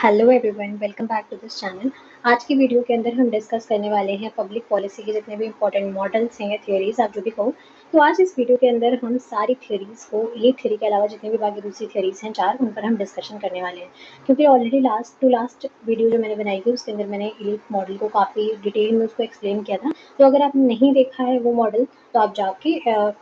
Hello everyone, welcome back to this channel. आज की video के अंदर हम डिस्कस करने वाले हैं पब्लिक पॉलिसी के जितने भी इंपॉर्टेंट मॉडल्स हैं या थ्योरीज, आप जो भी कहो। तो आज इस वीडियो के अंदर हम सारी थ्योरीज को, ये थ्योरी के अलावा जितने भी बाकी दूसरी थ्योरीज हैं चार, उन पर हम डिस्कशन करने वाले हैं। क्योंकि ऑलरेडी लास्ट वीडियो जो मैंने बनाई थी उसके अंदर मैंने इलीट मॉडल को काफ़ी डिटेल में उसको एक्सप्लेन किया था। तो अगर आपने नहीं देखा है वो मॉडल तो आप जाके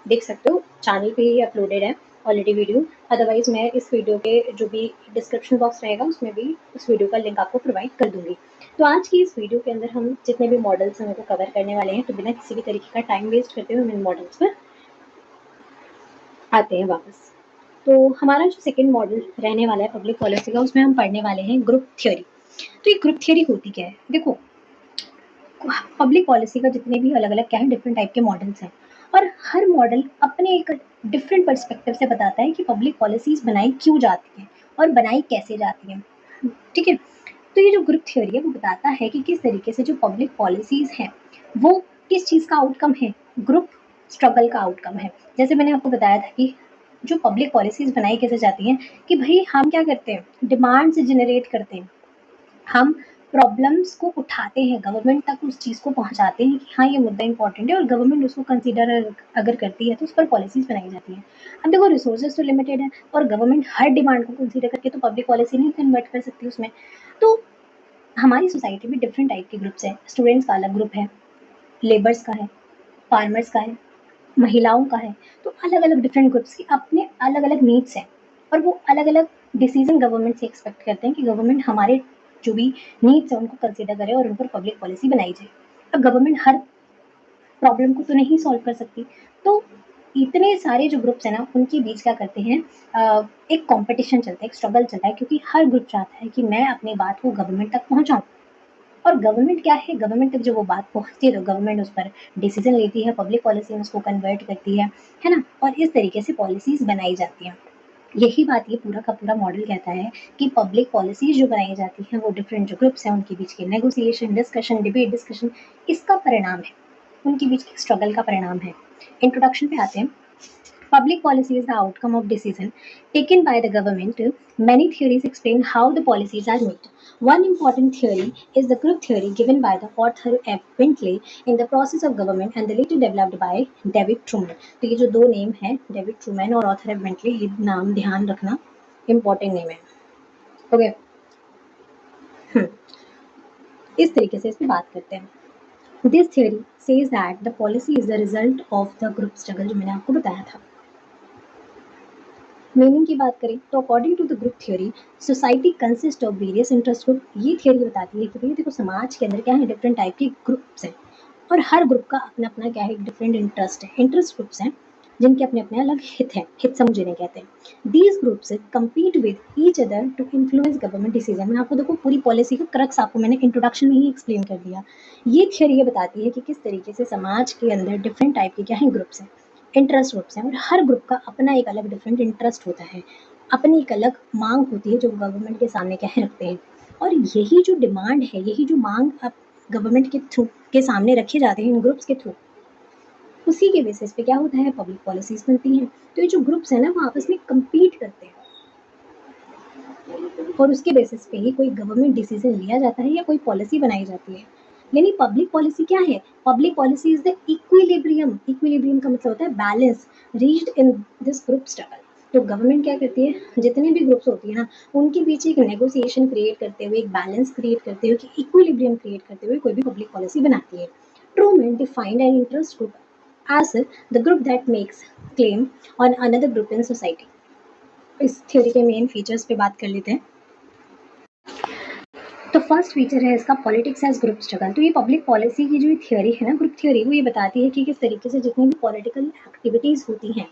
देख सकते हो, चैनल पर ही अपलोडेड है ऑलरेडी वीडियो। अदरवाइज मैं इस वीडियो के जो भी डिस्क्रिप्शन बॉक्स रहेगा उसमें भी उस वीडियो का लिंक आपको प्रोवाइड कर दूंगी। तो आज की इस वीडियो के अंदर हम जितने भी मॉडल्स हैं उनको कवर करने वाले हैं। तो बिना किसी भी तरीके का टाइम वेस्ट करते हुए हम इन मॉडल्स पर आते हैं वापस। तो हमारा जो सेकेंड मॉडल रहने वाला है पब्लिक पॉलिसी का, उसमें हम पढ़ने वाले हैं ग्रुप थ्योरी। तो ये ग्रुप थ्योरी होती क्या है? देखो, पब्लिक पॉलिसी का जितने भी अलग अलग क्या है डिफरेंट टाइप के मॉडल्स हैं, और हर मॉडल अपने एक डिफरेंट पर्सपेक्टिव से बताता है कि पब्लिक पॉलिसीज बनाई क्यों जाती हैं और बनाई कैसे जाती हैं। ठीक है। तो ये जो ग्रुप थ्योरी है वो बताता है कि किस तरीके से जो पब्लिक पॉलिसीज हैं वो किस चीज़ का आउटकम है, ग्रुप स्ट्रगल का आउटकम है। जैसे मैंने आपको बताया था कि जो पब्लिक पॉलिसीज बनाई कैसे जाती हैं, कि भाई हम क्या करते हैं, डिमांड से जनरेट करते हैं, हम प्रॉब्लम्स को उठाते हैं, गवर्नमेंट तक उस चीज़ को पहुंचाते हैं कि हाँ ये मुद्दा इंपॉर्टेंट है, और गवर्नमेंट उसको कंसीडर अगर करती है तो उस पर पॉलिसीज बनाई जाती हैं। अब देखो, रिसोर्सेज तो लिमिटेड है और गवर्नमेंट हर डिमांड को कंसीडर करके तो पब्लिक पॉलिसी नहीं कन्वर्ट कर सकती उसमें। तो हमारी सोसाइटी में डिफरेंट टाइप के ग्रुप्स हैं। स्टूडेंट्स का अलग ग्रुप है, लेबर्स का है, फार्मर्स का है, महिलाओं का है। तो अलग अलग डिफरेंट ग्रुप्स की अपने अलग अलग नीड्स हैं, और वो अलग अलग डिसीजन गवर्नमेंट से एक्सपेक्ट करते हैं कि गवर्नमेंट हमारे जो भी नीड्स है उनको कंसिडर करे और उन पर पब्लिक पॉलिसी बनाई जाए। अब गवर्नमेंट हर प्रॉब्लम को तो नहीं सॉल्व कर सकती, तो इतने सारे जो ग्रुप्स हैं ना उनके बीच क्या करते हैं, एक कंपटीशन चलता है, एक स्ट्रगल चलता है, क्योंकि हर ग्रुप चाहता है कि मैं अपनी बात को गवर्नमेंट तक पहुंचाऊं। और गवर्नमेंट क्या है, गवर्नमेंट तक जब वो बात पहुंचती है तो गवर्नमेंट उस पर डिसीजन लेती है, पब्लिक पॉलिसी में उसको कन्वर्ट करती है ना, और इस तरीके से पॉलिसीज बनाई जाती हैं। यही बात ये पूरा का पूरा मॉडल कहता है कि पब्लिक पॉलिसीज जो बनाई जाती हैं वो डिफरेंट जो ग्रुप्स हैं उनके बीच के नेगोशिएशन, डिस्कशन, डिबेट, डिस्कशन, इसका परिणाम है, उनके बीच के स्ट्रगल का परिणाम है। इंट्रोडक्शन पे आते हैं। Public policy is the outcome of decision taken by the government. Many theories explain how the policies are made. One important theory is the group theory given by the author F. Bentley in the process of government and later developed by David Truman. तो ये जो दो name है, David Trueman और author F Bentley, ये नाम ध्यान रखना, इम्पोर्टेंट नेम है। ओके, इस तरीके से इस पर बात करते हैं। This theory says that the policy is the result of the group struggle, जो मैंने आपको बताया था। मीनिंग की बात करें तो according to the group theory, society consist of various interest group. ये थ्योरी बताती है कि भाई देखो, समाज के अंदर क्या है, डिफरेंट टाइप के ग्रुप्स हैं, और हर ग्रुप का अपना अपना क्या है, डिफरेंट इंटरेस्ट है। इंटरेस्ट ग्रुप्स हैं जिनके अपने अपने अलग हित हैं, हित समूह जिन्हें कहते हैं। These groups compete with each other to influence government decision. मैंने आपको देखो पूरी पॉलिसी का क्रक्स आपको मैंने इंट्रोडक्शन में ही एक्सप्लेन कर दिया। ये थ्योरी ये बताती है कि किस तरीके से समाज के अंदर डिफरेंट टाइप के क्या है, ग्रुप्स हैं, इंटरेस्ट ग्रुप्स हैं, और हर ग्रुप का अपना एक अलग डिफरेंट इंटरेस्ट होता है, अपनी एक अलग मांग होती है जो गवर्नमेंट के सामने क्या है रखते हैं। और यही जो डिमांड है, यही जो मांग अब गवर्नमेंट के थ्रू के सामने रखे जाते हैं इन ग्रुप्स के थ्रू, उसी के बेसिस पे क्या होता है, पब्लिक पॉलिसीज बनती हैं। तो ये जो ग्रुप्स हैं ना वो आपस में कम्पीट करते हैं, और उसके बेसिस पे ही कोई गवर्नमेंट डिसीजन लिया जाता है या कोई पॉलिसी बनाई जाती है। यानी पब्लिक पॉलिसी क्या है, public policy is the equilibrium. Equilibrium का मतलब होता है balance reached in this group struggle. तो गवर्नमेंट क्या करती है, जितने भी ग्रुप्स होती है ना उनके बीच एक नेगोशिएशन क्रिएट करते हुए, एक बैलेंस क्रिएट करते हुए, कि इक्विलिब्रियम क्रिएट करते हुए कोई भी पब्लिक पॉलिसी बनाती है। Truman defined an interest group as the group that makes claim on another group in society. इस थ्योरी के मेन फीचर्स पे बात कर लेते हैं। तो फर्स्ट फीचर है इसका, पॉलिटिक्स एज ग्रुप स्ट्रगल। तो ये पब्लिक पॉलिसी की जो थ्योरी है ना, ग्रुप थ्योरी, वो ये बताती है कि किस तरीके से जितनी भी पॉलिटिकल एक्टिविटीज़ होती हैं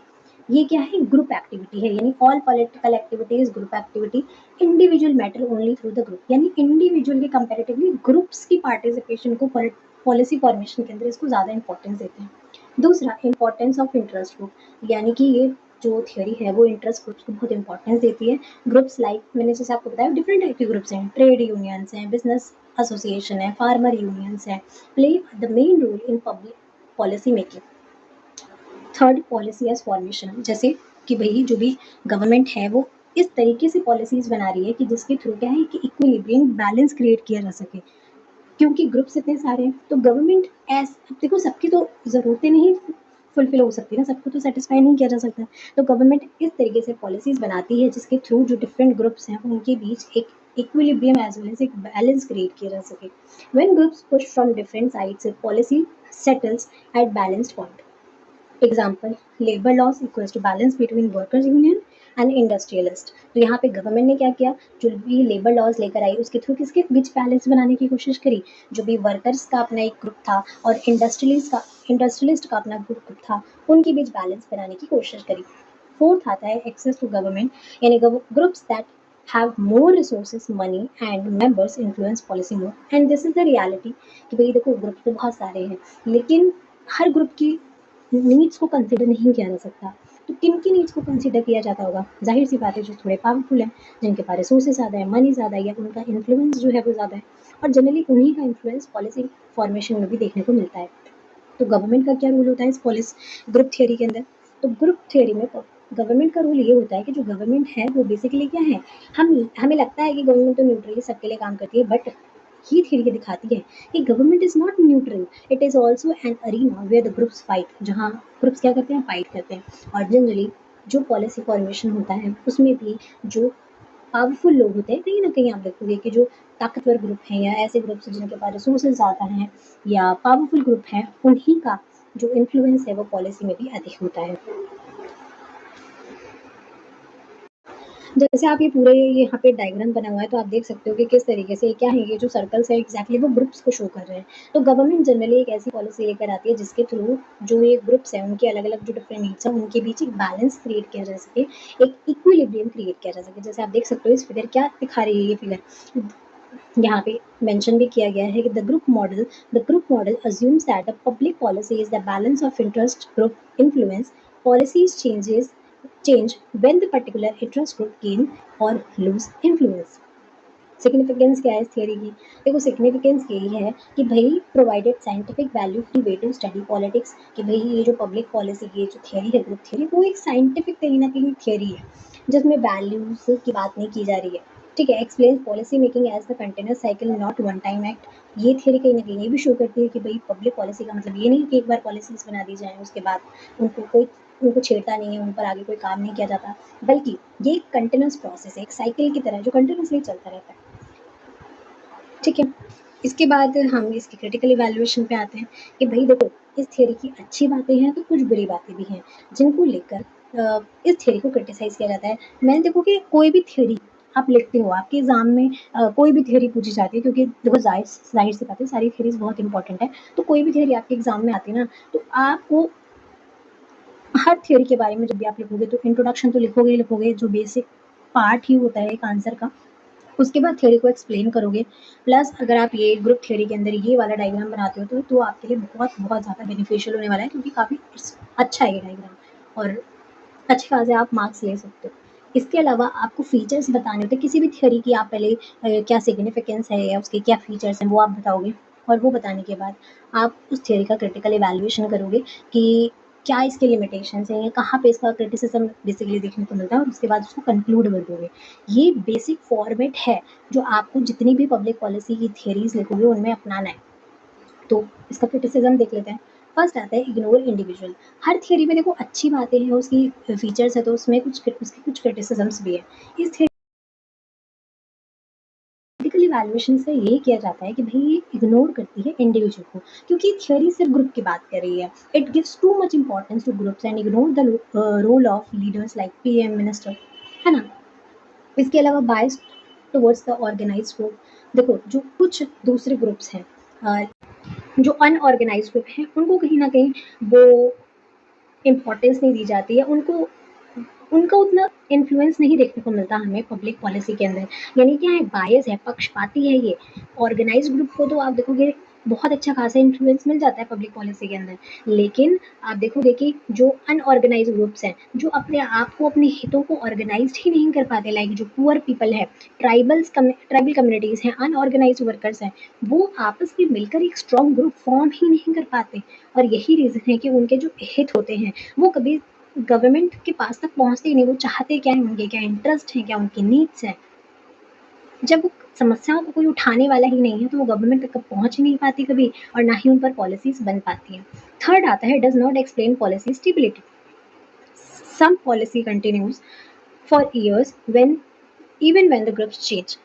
ये क्या है, ग्रुप एक्टिविटी है। यानी all political activities group activity, individual matter only through the group. यानी इंडिविजुअल के कंपेरेटिवली ग्रुप्स की पार्टिसिपेशन को पॉलिसी फॉर्मेशन के अंदर इसको ज़्यादा इंपॉर्टेंस देते हैं। दूसरा, इंपॉर्टेंस ऑफ इंटरेस्ट ग्रुप, यानी कि ये जो थ्योरी है वो इंटरेस्ट ग्रुप्स को बहुत इंपॉर्टेंस देती है। ग्रुप्स लाइक मैंने जैसे आपको बताया डिफरेंट टाइप के ग्रुप्स हैं, ट्रेड यूनियंस हैं, बिजनेस एसोसिएशन है, फार्मर यूनियंस हैं, play the main role in public policy making. Third, policy as formation, जैसे कि भाई जो भी गवर्नमेंट है वो इस तरीके से पॉलिसीज बना रही है कि जिसके थ्रू क्या है कि इक्विलिब्रियम बैलेंस क्रिएट किया जा सके, क्योंकि ग्रुप्स इतने सारे हैं तो गवर्नमेंट देखो सबकी तो ज़रूरतें नहीं फुलफिल हो सकती ना, सबको तो सेटिस्फाई नहीं किया जा सकता। तो गवर्नमेंट इस तरीके से पॉलिसीज बनाती है जिसके थ्रू जो डिफरेंट ग्रुप्स हैं उनके बीच एक इक्विलिब्रियम एज वेल एज एक बैलेंस क्रिएट किया जा सके। When groups push from different sides policy settles at balanced point. Example, labour loss equals to balance between workers union and industrialist. तो यहाँ पे गवर्नमेंट ने क्या किया, जो भी लेबर लॉज लेकर आई उसके थ्रू किसके बीच बैलेंस बनाने की कोशिश करी, जो भी वर्कर्स का अपना एक ग्रुप था और इंडस्ट्रियलिस्ट का अपना ग्रुप था, उनके बीच बैलेंस बनाने की कोशिश करी। फोर्थ आता है एक्सेस टू गवर्नमेंट, यानी groups that have more resources, money and members influence policy more, and this is the reality कि भाई देखो ग्रुप तो बहुत सारे हैं लेकिन हर ग्रुप की नीड्स को कंसिडर नहीं किया जा सकता। तो किन की नीड्स को कंसिडर किया जाता होगा, जाहिर सी बात है जो थोड़े पावरफुल हैं, जिनके पास रिसोर्सेज ज़्यादा है, मनी ज़्यादा है, या उनका इन्फ्लुएंस जो है वो ज़्यादा है, और जनरली उन्हीं का इन्फ्लुएंस पॉलिसी फॉर्मेशन में भी देखने को मिलता है। तो गवर्नमेंट का क्या रोल होता है इस पॉलिसी ग्रुप थियरी के अंदर, तो ग्रुप थियरी में गवर्नमेंट का रोल ये होता है कि जो गवर्नमेंट है वो बेसिकली क्या है, हमें लगता है कि गवर्नमेंट तो न्यूट्रली सबके लिए काम करती है, बट ये थियरी दिखाती है कि government is not neutral, it is also an arena where the groups fight, जहाँ ग्रुप्स क्या करते हैं, फाइट करते हैं। और जनरली जो पॉलिसी फॉर्मेशन होता है उसमें भी जो पावरफुल लोग होते हैं, कहीं ना कहीं आप देखोगे कि जो ताकतवर ग्रुप हैं या ऐसे ग्रुप्स जिनके पास रिसोर्सेज ज़्यादा हैं या पावरफुल ग्रुप हैं, उन्हीं का जो इन्फ्लुएंस है वो पॉलिसी में भी अधिक होता है। जैसे आप ये पूरे यहाँ पे डायग्राम बना हुआ है तो आप देख सकते हो कि किस तरीके से क्या है, ये जो सर्कल्स है एग्जैक्टली वो ग्रुप्स को शो कर रहे हैं। तो गवर्नमेंट जनरली एक ऐसी पॉलिसी लेकर आती है जिसके थ्रू जो ये ग्रुप्स हैं उनके अलग अलग जो डिफरेंट नीड्स हैं उनके बीच एक बैलेंस क्रिएट किया जा सके, एक इक्विलिब्रियम क्रिएट किया जा सके। जैसे आप देख सकते हो इस फिगर क्या दिखा रही है, ये फिगर यहाँ पे मेंशन भी किया गया है कि the group model assumes that the public policy is the balance of interest group influence. Policies change when the particular interest group gain or lose influence. Significance क्या है इस थियरी की, देखो सिग्निफिकेंस यही है कि भाई provided scientific value free way to study politics, कि भाई ये जो पब्लिक पॉलिसी की जो थियरी है ग्रुप थियरी, वो एक साइंटिफिक कहीं ना कहीं थियरी है जिसमें वैल्यूज की बात नहीं की जा रही है। ठीक है, explain policy making as the continuous cycle not one time act. ये थियरी कहीं ना कहीं ये भी शो करती है कि भाई पब्लिक पॉलिसी का मतलब ये नहीं कि एक बार पॉलिसीज बना दी जाए उसके बाद उनको छेड़ता नहीं है, उन पर आगे कोई काम नहीं किया जाता, बल्कि ये एक कंटिन्यूस प्रोसेस है, एक साइकिल की तरह जो कंटिन्यूसली चलता रहता है। ठीक है, इसके बाद हम इसकी क्रिटिकल इवैल्यूएशन पे आते हैं कि भाई देखो इस थियरी की अच्छी बातें हैं तो कुछ बुरी बातें भी हैं जिनको लेकर इस थियरी को क्रिटिसाइज किया जाता है। मैंने देखो कि कोई भी थियरी आप लिखते हो आपके एग्जाम में कोई भी थियरी पूछी जाती है, क्योंकि देखो जाहिर जाहिर सी बात है सारी थियरीज बहुत इंपॉर्टेंट है, तो कोई भी थियरी आपके एग्जाम में आती है ना, तो आपको हर थियरी के बारे में जब भी आप लिखोगे तो इंट्रोडक्शन तो लिखोगे ही लिखोगे, जो बेसिक पार्ट ही होता है एक आंसर का, उसके बाद थ्योरी को एक्सप्लेन करोगे। प्लस अगर आप ये ग्रुप थ्योरी के अंदर ये वाला डायग्राम बनाते हो तो आपके लिए बहुत बहुत ज़्यादा बेनिफिशियल होने वाला है, क्योंकि काफ़ी अच्छा है ये डायग्राम और अच्छे खासे आप मार्क्स ले सकते हो। इसके अलावा आपको फीचर्स बताने होते हैं किसी भी थ्योरी की, आप पहले क्या सिग्निफिकेंस है या उसके क्या फीचर्स हैं वो आप बताओगे, और वो बताने के बाद आप उस थ्योरी का क्रिटिकल इवैल्यूएशन करोगे कि क्या इसके लिमिटेशंस हैं या कहाँ पे इसका क्रिटिसिज्म बेसिकली देखने को मिलता है, और उसके बाद उसको कंक्लूड कर दोगे। ये बेसिक फॉर्मेट है जो आपको जितनी भी पब्लिक पॉलिसी की थियरीज लिखोगे उनमें अपनाना है। तो इसका क्रिटिसिज्म देख लेते हैं। फर्स्ट आता है इग्नोर इंडिविजुअल। हर थियरी में देखो अच्छी बातें हैं, उसकी फीचर्स है, तो उसमें उसके कुछ क्रिटिसिज्म्स भी है। इस क्रिटिकल इवैल्यूएशन से ये किया जाता है कि भाई ये इग्नोर करती है इंडिविजुअल को, क्योंकि थियरी सिर्फ ग्रुप की बात कर रही है। It gives too much importance to groups and ignore the role of leaders like PM minister, है ना। इसके अलावा bias towards the organised group. देखो जो कुछ दूसरे ग्रुप्स हैं जो अनऑर्गेनाइज्ड ग्रुप हैं उनको कहीं ना कहीं वो इम्पोर्टेंस नहीं दी जाती है, उनको उनका उतना इन्फ्लुएंस नहीं देखने को मिलता हमें पब्लिक पॉलिसी के अंदर। यानी क्या है, बायस है, पक्षपाती है ये। ऑर्गेनाइज्ड ग्रुप को तो आप देखोगे बहुत अच्छा खासा इन्फ्लुएंस मिल जाता है पब्लिक पॉलिसी के अंदर, लेकिन आप देखोगे कि जो अनऑर्गेनाइज्ड ग्रुप्स हैं जो अपने आप को अपने हितों को ऑर्गेनाइज्ड ही नहीं कर पाते, लाइक जो पुअर पीपल है, ट्राइबल कम्युनिटीज़ हैं, अनऑर्गेनाइज्ड वर्कर्स हैं, वो आपस में मिलकर एक स्ट्रॉन्ग ग्रुप फॉर्म ही नहीं कर पाते। और यही रीज़न है कि उनके जो हित होते हैं वो कभी गवर्नमेंट के पास तक पहुंचते ही नहीं। वो चाहते क्या है, उनके क्या इंटरेस्ट है, क्या उनकी नीड्स है। जब वो समस्याओं को कोई उठाने वाला ही नहीं है तो वो गवर्नमेंट तक पहुंच ही नहीं पाती कभी, और ना ही उन पर पॉलिसीज बन पाती हैं। थर्ड आता है does not explain policy stability. Some policy continues for years when even when the groups change.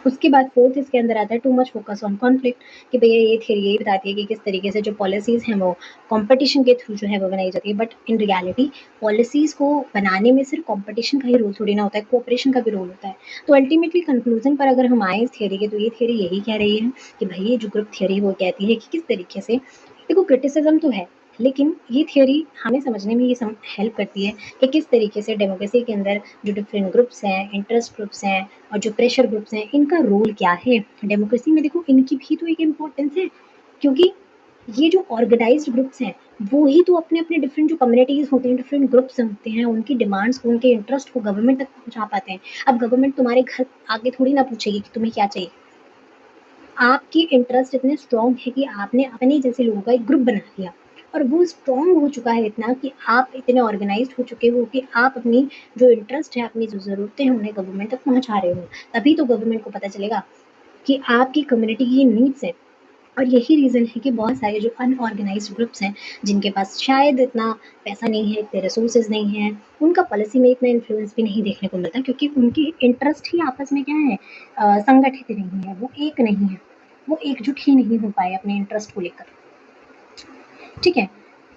उसके बाद फोर्थ इसके अंदर आता है too much focus on conflict, कि भैया ये थ्योरी यही बताती है कि किस तरीके से जो पॉलिसीज़ हैं वो कंपटीशन के थ्रू जो है वो बनाई जाती है। बट इन रियलिटी पॉलिसीज़ को बनाने में सिर्फ कंपटीशन का ही रोल थोड़ी ना होता है, कोऑपरेशन का भी रोल होता है। तो अल्टीमेटली कंक्लूजन पर अगर हम आए इस थ्योरी के, तो ये थ्योरी यही कह रही है कि भाई ये जो ग्रुप थ्योरी वो कहती है कि किस तरीके से, देखो क्रिटिसिज्म तो है, लेकिन ये थ्योरी हमें समझने में ये हेल्प करती है कि किस तरीके से डेमोक्रेसी के अंदर जो डिफरेंट ग्रुप्स हैं, इंटरेस्ट ग्रुप्स हैं और जो प्रेशर ग्रुप्स हैं, इनका रोल क्या है डेमोक्रेसी में। देखो इनकी भी तो एक इम्पोर्टेंस है, क्योंकि ये जो ऑर्गेनाइज्ड ग्रुप्स हैं वो ही तो अपने अपने डिफरेंट जो कम्युनिटीज होते हैं, डिफरेंट ग्रुप्स होते हैं, उनकी डिमांड्स को, उनके इंटरेस्ट को गवर्नमेंट तक पहुंचा पाते हैं। अब गवर्नमेंट तुम्हारे घर आगे थोड़ी ना पूछेगी कि तुम्हें क्या चाहिए। आपकी इंटरेस्ट इतने स्ट्रॉन्ग है कि आपने अपने जैसे लोगों का एक ग्रुप बना लिया, और वो स्ट्रॉन्ग हो चुका है इतना कि आप इतने ऑर्गेनाइज्ड हो चुके हो कि आप अपनी जो इंटरेस्ट है, अपनी जो ज़रूरतें हैं, उन्हें गवर्नमेंट तक पहुंचा रहे हो। तभी तो गवर्नमेंट को पता चलेगा कि आपकी कम्युनिटी की नीड्स है। और यही रीज़न है कि बहुत सारे जो अनऑर्गेनाइज्ड ग्रुप्स हैं, जिनके पास शायद इतना पैसा नहीं है, इतने रिसोर्सेज नहीं हैं, उनका पॉलिसी में इतना इन्फ्लुएंस भी नहीं देखने को मिलता, क्योंकि उनकी इंटरेस्ट ही आपस में क्या है, संगठित नहीं है, वो एक नहीं है, वो एकजुट ही नहीं हो पाए अपने इंटरेस्ट को लेकर। ठीक है,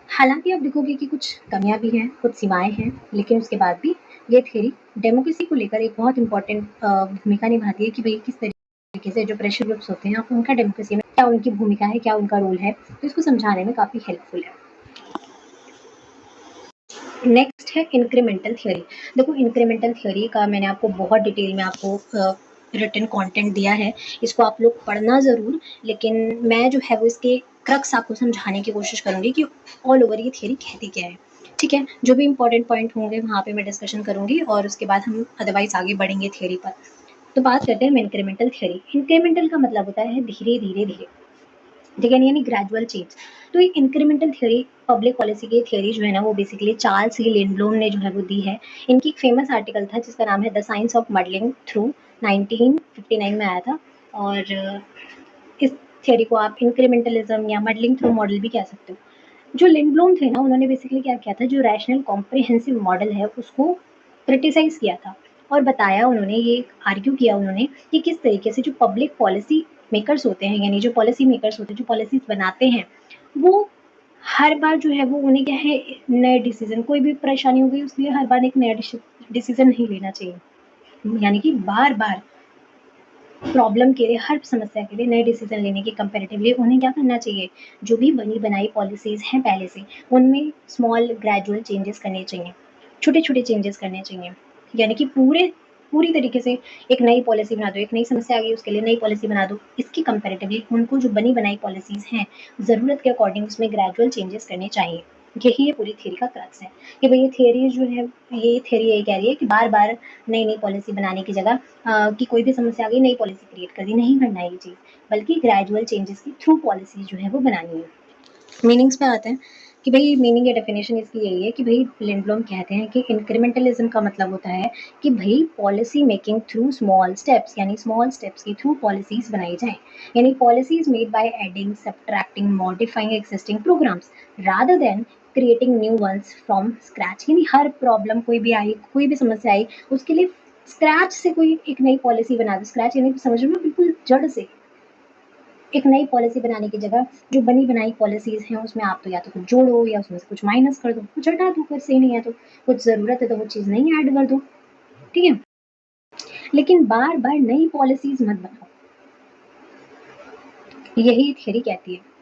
हालांकि आप देखोगे कि कुछ कमियां भी हैं, कुछ सीमाएं हैं, लेकिन उसके बाद भी ये थ्योरी डेमोक्रेसी को लेकर एक बहुत इंपॉर्टेंट भूमिका निभाती है कि भाई किस तरीके से जो प्रेशर ग्रुप्स होते हैं उनका डेमोक्रेसी में क्या उनकी भूमिका है, क्या उनका रोल है, तो इसको समझाने में काफ़ी हेल्पफुल है। नेक्स्ट है इंक्रीमेंटल थ्योरी। देखो इंक्रीमेंटल थ्योरी का मैंने आपको बहुत डिटेल में आपको रिटन कंटेंट दिया है, इसको आप लोग पढ़ना ज़रूर, लेकिन मैं जो है वो इसके क्रक्स आपको समझाने की कोशिश करूँगी कि ऑल ओवर ये थ्योरी कहती क्या है। ठीक है, जो भी इंपॉर्टेंट पॉइंट होंगे वहाँ पे मैं डिस्कशन करूँगी, और उसके बाद हम अदरवाइज आगे बढ़ेंगे थ्योरी पर। तो बात करते हैं इंक्रीमेंटल थ्योरी। इंक्रीमेंटल का मतलब होता है धीरे धीरे धीरे, ठीक है, यानी ग्रेजुअल चेंज। तो एक इंक्रीमेंटल थ्योरी, पब्लिक पॉलिसी की थ्योरी जो है ना, वो बेसिकली चार्ल्स ली लिंडब्लोम ने जो है वो दी है। इनकी एक फेमस आर्टिकल था जिसका नाम है the science of modelling through, 1959 में आया था। और इस थ्योरी को आप इंक्रीमेंटलिज्म या मॉडलिंग थ्रू मॉडल भी कह सकते हो। जो लिंडब्लोम थे ना, उन्होंने बेसिकली क्या किया था, जो रैशनल कॉम्प्रिहेंसिव मॉडल है उसको क्रिटिसाइज किया था, और बताया उन्होंने, ये आर्ग्यू किया उन्होंने कि किस तरीके से जो पब्लिक पॉलिसी मेकर्स होते हैं, यानी जो पॉलिसी मेकर्स होते हैं, जो पॉलिसीज बनाते हैं, वो हर बार जो है वो उन्हें क्या है, नए डिसीजन, कोई भी परेशानी हो गई उसके लिए हर बार एक नया डिसीजन नहीं लेना चाहिए। यानी कि बार बार प्रॉब्लम के लिए, हर समस्या के लिए नए डिसीजन लेने के कंपैरेटिवली उन्हें क्या करना चाहिए, जो भी बनी बनाई पॉलिसीज़ हैं पहले से, उनमें स्मॉल ग्रेजुअल चेंजेस करने चाहिए, छोटे-छोटे चेंजेस करने चाहिए। यानी कि पूरी तरीके से एक नई पॉलिसी बना दो, एक नई समस्या आ गई उसके लिए नई पॉलिसी बना दो। इसकी कंपैरेटिवली उनको जो बनी बनाई पॉलिसीज़ हैं, ज़रूरत के अकॉर्डिंग उसमें ग्रेजुअल चेंजेस करने चाहिए। यही ये पूरी थ्योरी का क्रक्स है कि भई ये थ्योरी जो है, ये थ्योरी यही कह रही है कि बार-बार नई-नई पॉलिसी बनाने की जगह कि कोई भी समस्या आ गई नई पॉलिसी क्रिएट कर दी, नहीं करना है ये चीज़, बल्कि ग्रेजुअल चेंजेस की थ्रू पॉलिसी जो है वो बनानी है। मीनिंग्स पे आते हैं कि भाई मीनिंग या डेफिनेशन इसकी यही है कि भाई लिंडब्लोम कहते हैं कि इंक्रीमेंटलिज्म का मतलब होता है कि भाई policy making through small steps, यानी स्मॉल स्टेप्स के थ्रू पॉलिसीज बनाई जाएं, यानी policies made by adding, subtracting, modifying existing programmes rather than creating new ones from scratch. यानी हर प्रॉब्लम कोई भी आई, कोई भी समस्या आई, उसके लिए स्क्रैच से कोई एक नई पॉलिसी बना दो। स्क्रैच यानी समझ लो बिल्कुल जड़ से एक नई पॉलिसी बनाने की जगह जो बनी बनाई पॉलिसीज हैं उसमें आप तो या तो कुछ जोड़ो या उसमें से कुछ माइनस कर दो, कुछ हटा दो, कुछ सही नहीं है तो कुछ ज़रूरत है तो वो चीज़ नहीं ऐड कर दो। ठीक है, लेकिन बार बार नई पॉलिसीज मत बनाओ, यही थ्योरी कहती है।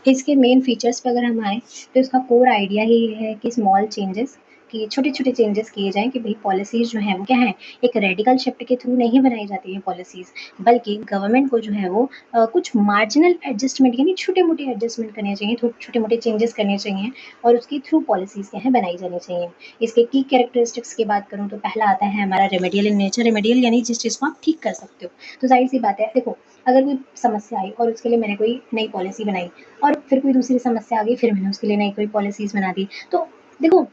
इसके मेन फीचर्स पे अगर हम आए तो इसका कोर आइडिया ही है कि स्मॉल चेंजेस कि छोटे-छोटे चेंजेस किए जाएँ कि भई पॉलिसीज़ जो हैं वो क्या हैं, एक रेडिकल शिफ्ट के थ्रू नहीं बनाई जाती हैं पॉलिसीज़, बल्कि गवर्नमेंट को जो है वो कुछ मार्जिनल एडजस्टमेंट यानी छोटे-मोटे एडजस्टमेंट करने चाहिए, छोटे-मोटे चेंजेस करने चाहिए और उसके थ्रू पॉलिसीज़ क्या हैं बनाई जानी चाहिए। इसके की कैरेक्टरिस्टिक्स की बात करूँ तो पहला आता है हमारा रेमेडियल इन नेचर, रेमेडियल यानी जिस चीज़ को आप ठीक कर सकते हो। तो ज़ाहिर-सी बात है, देखो अगर कोई समस्या आई और उसके लिए मैंने कोई नई पॉलिसी बनाई और फिर कोई दूसरी समस्या आ गई, फिर मैंने उसके लिए नई कोई पॉलिसीज़ बना दी। तो देखो,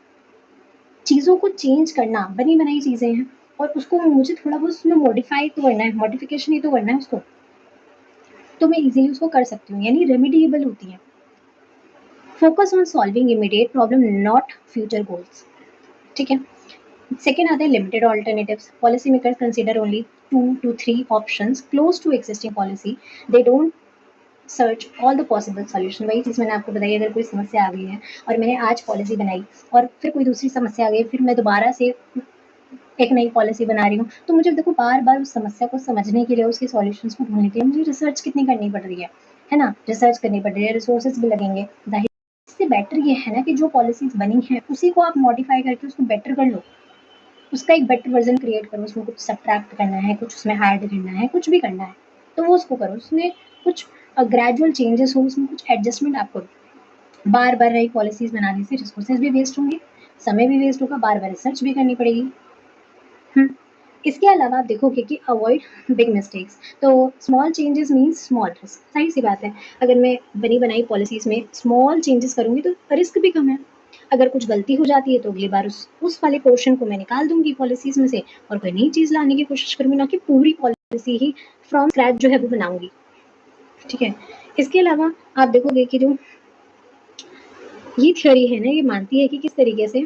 चीज़ों को चेंज करना बनी-बनाई चीज़ें हैं और उसको मुझे थोड़ा बहुत उसमें मॉडिफ़ाई तो करना है, मॉडिफ़िकेशन ही तो करना है उसको। तो मैं ईज़िली उसको कर सकती हूँ, यानी रेमेडिएबल होती हैं। Focus on solving immediate problem not future goals, ठीक है? सेकंड आता है limited alternatives, policy makers consider only 2 to 3 options close to existing policy, they don't search all the possible solution. वही चीज़ मैंने आपको बताई, अगर कोई समस्या आ गई है और मैंने आज पॉलिसी बनाई और फिर कोई दूसरी समस्या आ गई, फिर मैं दोबारा से एक नई पॉलिसी बना रही हूँ, तो मुझे देखो बार-बार उस समस्या को समझने के लिए, उसके सॉल्यूशंस को ढूँढने के लिए मुझे रिसर्च कितनी करनी पड़ रही है ना? रिसर्च करनी पड़ रही है, रिसोर्सेज़ भी लगेंगे, ज़ाहिर इससे बेटर ये है ना कि जो पॉलिसीज़ बनी हैं, उसी को आप मॉडिफ़ाई करके उसको बेटर कर लो। उसका एक बेटर वर्ज़न क्रिएट करो, उसमें कुछ सब्ट्रैक्ट करना है, कुछ उसमें ऐड करना है, कुछ भी करना है, तो वो उसको करो। उसमें कुछ ग्रेजुअल चेंजेस हो, उसमें कुछ एडजस्टमेंट आप करो। बार-बार नई पॉलिसीज़ बनाने से रिसोर्सेज़ भी वेस्ट होंगे, समय भी वेस्ट होगा, बार-बार रिसर्च भी करनी पड़ेगी। इसके अलावा आप देखोगे कि अवॉइड बिग मिस्टेक्स, तो small changes means small risk. ज़ाहिर सी बात है, अगर मैं बनी-बनाई पॉलिसीज़ में स्मॉल चेंजेस करूँगी तो रिस्क भी कम है। अगर कुछ गलती हो जाती है तो अगली बार उस वाले पोर्शन को मैं निकाल दूँगी पॉलिसीज़ में से और कोई नई चीज़ लाने की कोशिश करूँगी, ना कि पूरी पॉलिसी ही फ्रॉम स्क्रैच जो है वो बनाऊँगी, ठीक है? इसके अलावा आप देखोगे कि जो ये थ्योरी है ना, ये मानती है कि किस तरीके से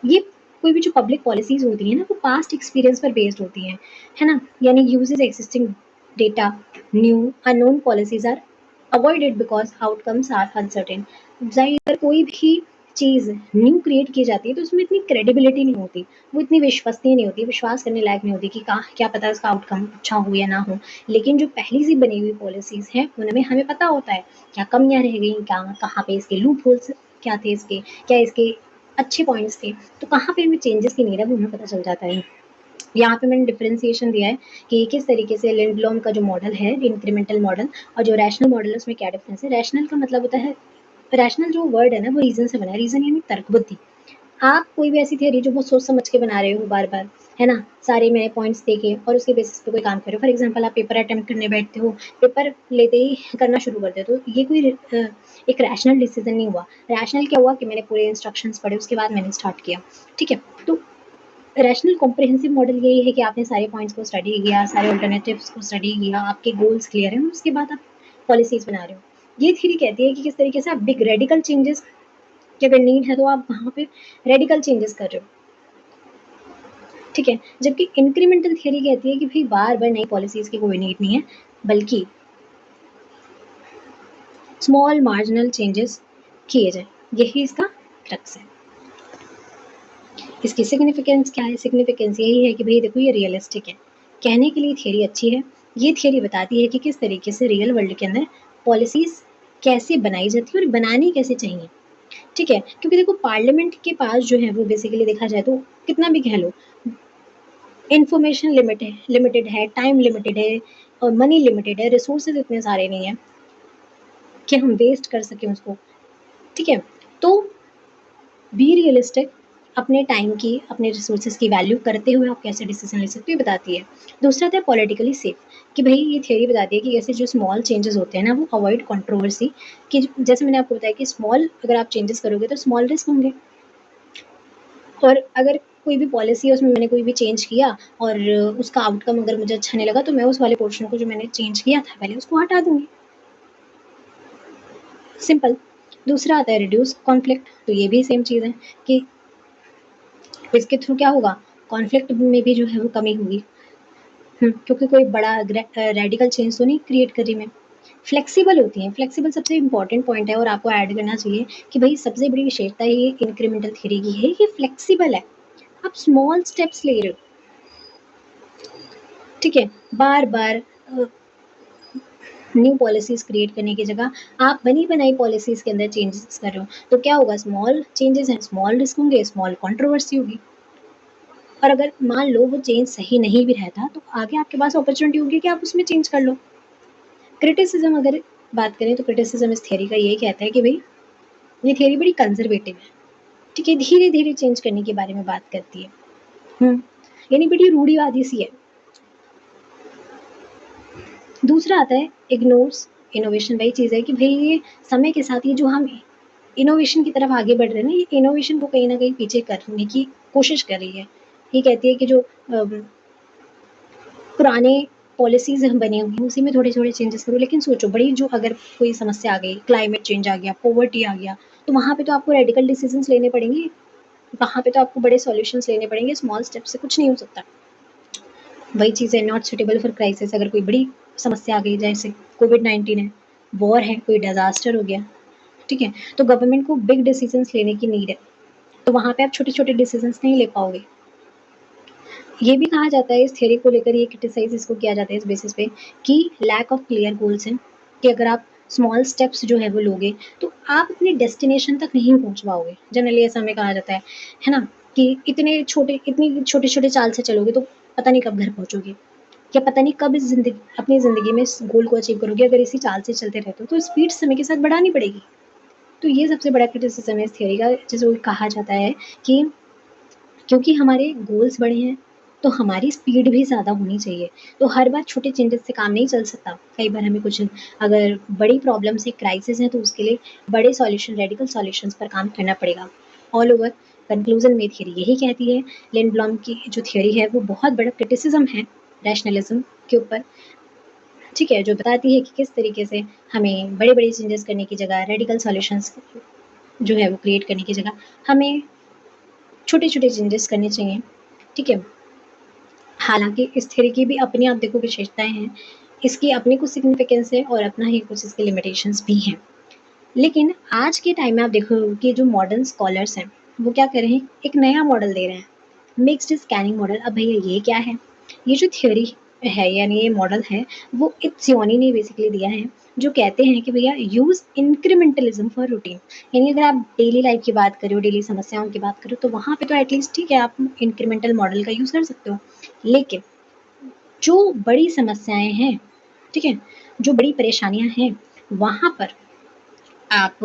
ये कोई भी जो पब्लिक पॉलिसीज़ होती हैं ना, वो पास्ट एक्सपीरियंस पर बेस्ड होती हैं, है ना? यानी uses existing data, new unknown policies are avoided because outcomes are uncertain. अगर कोई भी चीज़ न्यू क्रिएट की जाती है तो उसमें इतनी क्रेडिबिलिटी नहीं होती, वो इतनी विश्वसनीय नहीं होती, विश्वास करने लायक नहीं होती कि क्या पता उसका आउटकम अच्छा हो या ना हो। लेकिन जो पहले से बनी हुई पॉलिसीज़ हैं, उनमें हमें पता होता है क्या कमियाँ रह गई, क्या कहाँ पे इसके लूप होल्स क्या थे इसके, क्या इसके अच्छे पॉइंट्स थे, तो कहाँ पे हमें चेंजेस की नीड है वो हमें पता चल जाता है। यहाँ पे मैंने डिफरेंशिएशन दिया है कि किस तरीके से लिंडब्लॉम का जो मॉडल है, इंक्रीमेंटल मॉडल, और जो रैशनल मॉडल है उसमें क्या डिफरेंस है। रैशनल का मतलब होता है, रैशनल जो वर्ड है ना वो रीजन से बना है, रीजन यानी तर्क बुद्धि। आप कोई भी ऐसी थियरी जो बहुत सोच समझ के बना रहे हो बार-बार, है ना? सारे मैं पॉइंट्स देके और उसके बेसिस पे कोई काम कर रहे हो। फॉर एग्ज़ाम्पल आप पेपर अटेम्प्ट करने बैठते हो, पेपर लेते ही करना शुरू कर देते हो, तो ये कोई एक रैशनल डिसीज़न नहीं हुआ। रैशनल क्या हुआ कि मैंने पूरे इंस्ट्रक्शंस पढ़े, उसके बाद मैंने स्टार्ट किया, ठीक है? तो रैशनल कॉम्प्रिहेंसिव मॉडल यही है कि आपने सारे पॉइंट्स को स्टडी किया, सारे अल्टरनेटिव्स को स्टडी किया, आपके गोल्स क्लियर हैं, उसके बाद आप पॉलिसीज़ बना रहे हो। ये थ्योरी कहती है कि किस तरीके से आप बिग रेडिकल चेंजेस की अगर नीड है तो आप वहाँ पे रेडिकल चेंजेस कर रहे हो, ठीक है? जबकि इंक्रीमेंटल थ्योरी कहती है कि भई बार-बार नई पॉलिसीज़ की कोई नीड नहीं है, बल्कि स्मॉल मार्जिनल चेंजेस किए जाएँ। यही इसका क्रक्स है। इसकी सिग्निफिकेंस क्या है? सिग्निफिकेंस यही है कि भई देखो ये रियलिस्टिक है। कहने के लिए थ्योरी अच्छी है। ये थ्योरी बताती है कि किस तरीके से रियल वर्ल्ड के अंदर पॉलिसीज़ कैसे बनाई जाती है और बनानी कैसे चाहिए, ठीक है? क्योंकि देखो पार्लियामेंट के पास जो है वो बेसिकली देखा जाए तो कितना भी कह लो, इन्फॉर्मेशन लिमिटेड है, टाइम लिमिटेड है और मनी लिमिटेड है, रिसोर्सेज़ इतने सारे नहीं हैं कि हम वेस्ट कर सकें उसको, ठीक है? तो बी रियलिस्टिक, अपने टाइम की, अपने रिसोर्सेज की वैल्यू करते हुए आप कैसे डिसीजन ले सकते हो ये बताती है। दूसरा था पॉलिटिकली सेफ, कि भाई ये थ्योरी बताती है कि ऐसे जो स्मॉल चेंजेस होते हैं ना वो अवॉइड कंट्रोवर्सी, कि जैसे मैंने आपको बताया कि स्मॉल अगर आप चेंजेस करोगे तो स्मॉल रिस्क होंगे, और अगर कोई भी पॉलिसी है उसमें मैंने कोई भी चेंज किया और उसका आउटकम अगर मुझे अच्छा नहीं लगा तो मैं उस वाले पोर्शन को जो मैंने चेंज किया था पहले उसको हटा दूंगी, सिंपल। दूसरा आता है रिड्यूस कॉन्फ्लिक्ट, तो ये भी सेम चीज़ है कि इसके थ्रू क्या होगा, कॉन्फ्लिक्ट में भी जो है वो कमी होगी, क्योंकि कोई बड़ा रेडिकल चेंज तो नहीं क्रिएट कर रही मैं। फ्लेक्सिबल होती हैं, फ्लेक्सिबल सबसे इंपॉर्टेंट पॉइंट है और आपको ऐड करना चाहिए कि भाई सबसे बड़ी विशेषता ये इंक्रीमेंटल थ्योरी की है, ये फ्लेक्सिबल है। आप स्मॉल स्टेप्स ले रहे हो, ठीक है? बार बार न्यू पॉलिसीज़ क्रिएट करने की जगह आप बनी बनाई पॉलिसीज़ के अंदर चेंजेस कर रहे हो, तो क्या होगा, स्मॉल चेंजेस हैं, स्मॉल रिस्क होंगे, स्मॉल कंट्रोवर्सी होगी। और अगर मान लो वो चेंज सही नहीं भी रहता, तो आगे आपके पास अपॉर्चुनिटी होगी कि आप उसमें चेंज कर लो। क्रिटिसिज्म अगर बात करें तो क्रिटिसिज्म इस थियरी का यही कहता है कि भाई ये थियरी बड़ी कंजर्वेटिव है, ठीक है, धीरे-धीरे चेंज करने के बारे में बात करती है। यानी बड़ी रूढ़िवादी सी है। दूसरा आता है इग्नोर्स इनोवेशन। वही चीज़ है कि भाई ये समय के साथ ये जो हम इनोवेशन की तरफ आगे बढ़ रहे हैं ना, ये इनोवेशन को कहीं न कहीं पीछे करने की कोशिश कर रही है। ये कहती है कि जो पुराने पॉलिसीज़ हम बने हुए हैं, उसी में थोड़े-थोड़े चेंजेस करो। लेकिन सोचो, बड़ी जो अगर कोई समस्या आ गई, क्लाइमेट चेंज आ गया, पॉवर्टी आ गया, तो वहाँ पे तो आपको रेडिकल डिसीजंस लेने पड़ेंगे। वहाँ पे तो आपको बड़े सॉल्यूशंस लेने पड़ेंगे, स्मॉल स्टेप से कुछ नहीं हो सकता। वही चीज़ है, नॉट सुटेबल फॉर क्राइसिस। अगर कोई बड़ी समस्या आ गई, जैसे कोविड-19 है, वॉर है, कोई डिज़ास्टर हो गया, ठीक है, तो गवर्नमेंट को बिग डिसीजंस लेने की नीड है, तो वहाँ पे आप छोटे-छोटे डिसीजंस नहीं ले पाओगे। ये भी कहा जाता है, इस थ्योरी को लेकर ये क्रिटिसाइज़ इसको किया जाता है इस बेसिस पे कि लैक ऑफ क्लियर गोल्स हैं, कि अगर आप स्मॉल स्टेप्स जो है वो लोगे, तो आप अपने डेस्टिनेशन तक नहीं पहुँच पाओगे। जनरली ऐसा हमें कहा जाता है ना? कि इतनी छोटे-छोटे चाल से चलोगे तो पता नहीं कब घर पहुँचोगे, या पता नहीं कब अपनी ज़िंदगी में इस गोल को अचीव करोगे। अगर इसी चाल से चलते रहते हो, तो स्पीड समय के साथ बढ़ानी पड़ेगी। तो ये सबसे बड़ा क्रिटिसिज़्म है इस थ्योरी का, जिसको कहा जाता है कि क्योंकि हमारे गोल्स बड़े हैं, तो हमारी स्पीड भी ज़्यादा होनी चाहिए। तो हर बार छोटे चेंजेस से काम नहीं चल सकता। कई बार हमें कुछ अगर बड़ी प्रॉब्लम्स है, क्राइसिस है, तो उसके लिए बड़े सॉल्यूशन, रेडिकल सॉल्यूशंस पर काम करना पड़ेगा। ऑल ओवर कंक्लूज़न में थियरी यही कहती है, लिंडब्लॉम की जो थियरी है वो बहुत बड़ा क्रिटिसिज़्म है रैशनलिज़्म के ऊपर, ठीक है, जो बताती है कि किस तरीके से हमें बड़े-बड़े चेंजेस करने की जगह, रेडिकल सॉल्यूशंस जो है वो क्रिएट करने की जगह हमें छोटे-छोटे चेंजेस करने चाहिए, ठीक है। हालाँकि इस थ्योरी की भी अपनी आप देखो विशेषताएँ हैं, इसकी अपनी कुछ सिग्निफिकेंस है और अपना ही कुछ इसके लिमिटेशंस भी हैं। लेकिन आज के टाइम में आप देखो कि जो मॉडर्न स्कॉलर्स हैं, वो क्या कर रहे हैं, एक नया मॉडल दे रहे हैं, मिक्स्ड स्कैनिंग मॉडल। अब भैया ये क्या है? ये जो थ्योरी है, यानी ये मॉडल है, वो इत्सियोनी ने बेसिकली दिया है, जो कहते हैं कि भैया यूज़ इंक्रीमेंटलिज्म फॉर रूटीन। यानी अगर आप डेली लाइफ की बात करो, डेली समस्याओं की बात करो, तो वहाँ पे तो एटलीस्ट ठीक है, आप इंक्रीमेंटल मॉडल का यूज़ कर सकते हो। लेकिन जो बड़ी समस्याएँ हैं, ठीक है? जो बड़ी परेशानियाँ हैं, वहाँ पर आप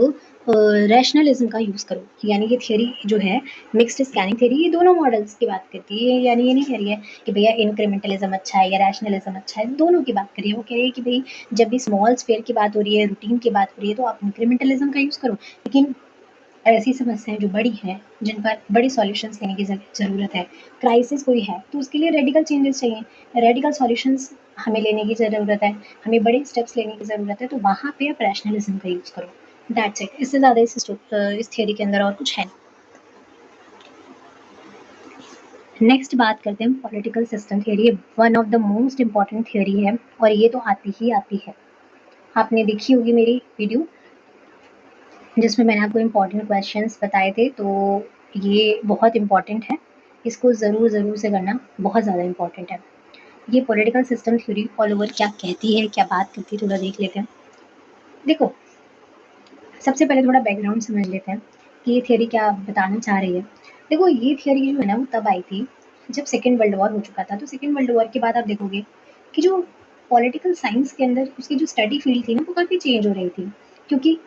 रैशनलिज़्म का यूज़ करो। यानी ये थियरी जो है, मिक्स्ड स्कैनिंग थियरी, ये दोनों मॉडल्स की बात करती है। यानी ये नहीं कह रही है कि भैया इंक्रीमेंटलिज़्म अच्छा है या रैशनलिज़्म अच्छा है, दोनों की बात कर रही है। वो कह रही है कि भई जब भी स्मॉल स्फेयर की बात हो रही है, रूटीन की बात हो रही है, तो आप इंक्रीमेंटलिज़्म का यूज़ करो। लेकिन ऐसी समस्याएँ जो बड़ी हैं, जिन पर बड़े सॉल्यूशंस लेने की ज़रूरत है, क्राइसिस कोई है, तो उसके लिए रेडिकल चेंजेस चाहिए, रेडिकल सॉल्यूशंस हमें लेने की ज़रूरत है, हमें बड़े स्टेप्स लेने की ज़रूरत है, तो वहाँ पे आप रैशनलिज़्म का यूज़ करो। That's it. इससे ज़्यादा इस थियरी के अंदर और कुछ है नहीं। नेक्स्ट बात करते हैं political system theory. One of the most important theory है और ये तो आती ही आती है। आपने देखी होगी मेरी वीडियो, जिसमें मैंने आपको इम्पॉर्टेंट क्वेश्चंस बताए थे, तो ये बहुत इम्पॉर्टेंट है। इसको ज़रूर से करना, बहुत ज़्यादा इम्पॉर्टेंट है। ये political system theory all over क्या कहती है, क्या बात करती है, थोड़ा देख लेते हैं। देखो, सबसे पहले थोड़ा बैकग्राउंड समझ लेते हैं कि ये थ्योरी क्या बताना चाह रही है। देखो, ये थ्योरी जो है ना, वो तब आई थी जब सेकेंड वर्ल्ड वॉर हो चुका था। तो सेकेंड वर्ल्ड वॉर के बाद आप देखोगे कि जो पॉलिटिकल साइंस के अंदर उसकी जो स्टडी फील्ड थी ना, वो काफ़ी चेंज हो रही थी, क्योंकि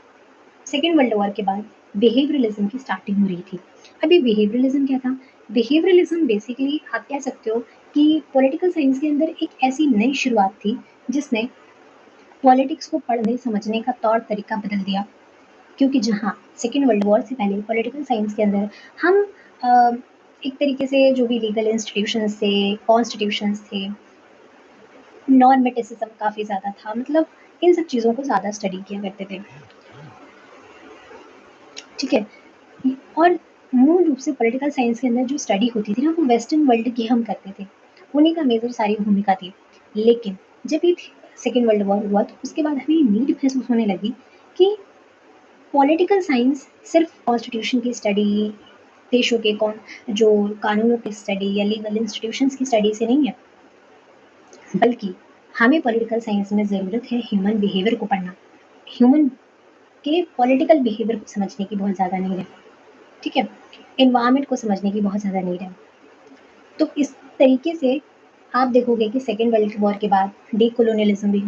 सेकेंड वर्ल्ड वॉर के बाद बिहेवियरलिज्म की स्टार्टिंग हो रही थी। अभी बिहेवियरलिज्म क्या था? बिहेवियरलिज्म बेसिकली आप कह सकते हो कि पॉलिटिकल साइंस के अंदर एक ऐसी नई शुरुआत थी जिसने पॉलिटिक्स को पढ़ने समझने का तौर तरीका बदल दिया। क्योंकि जहाँ सेकेंड वर्ल्ड वॉर से पहले पॉलिटिकल साइंस के अंदर हम अ, एक तरीके से जो भी लीगल इंस्टीट्यूशंस थे, कॉन्स्टिट्यूशंस थे, नॉर्मेटिसिज्म काफ़ी ज़्यादा था, मतलब इन सब चीज़ों को ज़्यादा स्टडी किया करते थे, ठीक है। और मूल रूप से पॉलिटिकल साइंस के अंदर जो स्टडी होती थी ना, वो वेस्टर्न वर्ल्ड की हम करते थे, उन्हीं का मेजर सारी भूमिका थी। लेकिन जब ये सेकेंड वर्ल्ड वॉर हुआ, तो उसके बाद हमें नीड महसूस होने लगी कि पॉलिटिकल साइंस सिर्फ कॉन्स्टिट्यूशन की स्टडी, देशों के कौन जो कानूनों की स्टडी या लीगल इंस्टीट्यूशंस की स्टडी से नहीं है, बल्कि हमें पॉलिटिकल साइंस में ज़रूरत है ह्यूमन बिहेवियर को पढ़ना, ह्यूमन के पॉलिटिकल बिहेवियर को समझने की बहुत ज़्यादा नीड है, ठीक है, एनवायरनमेंट को समझने की बहुत ज़्यादा नीड है। तो इस तरीके से आप देखोगे कि सेकेंड वर्ल्ड वॉर के बाद डीकोलोनियलिज्म भी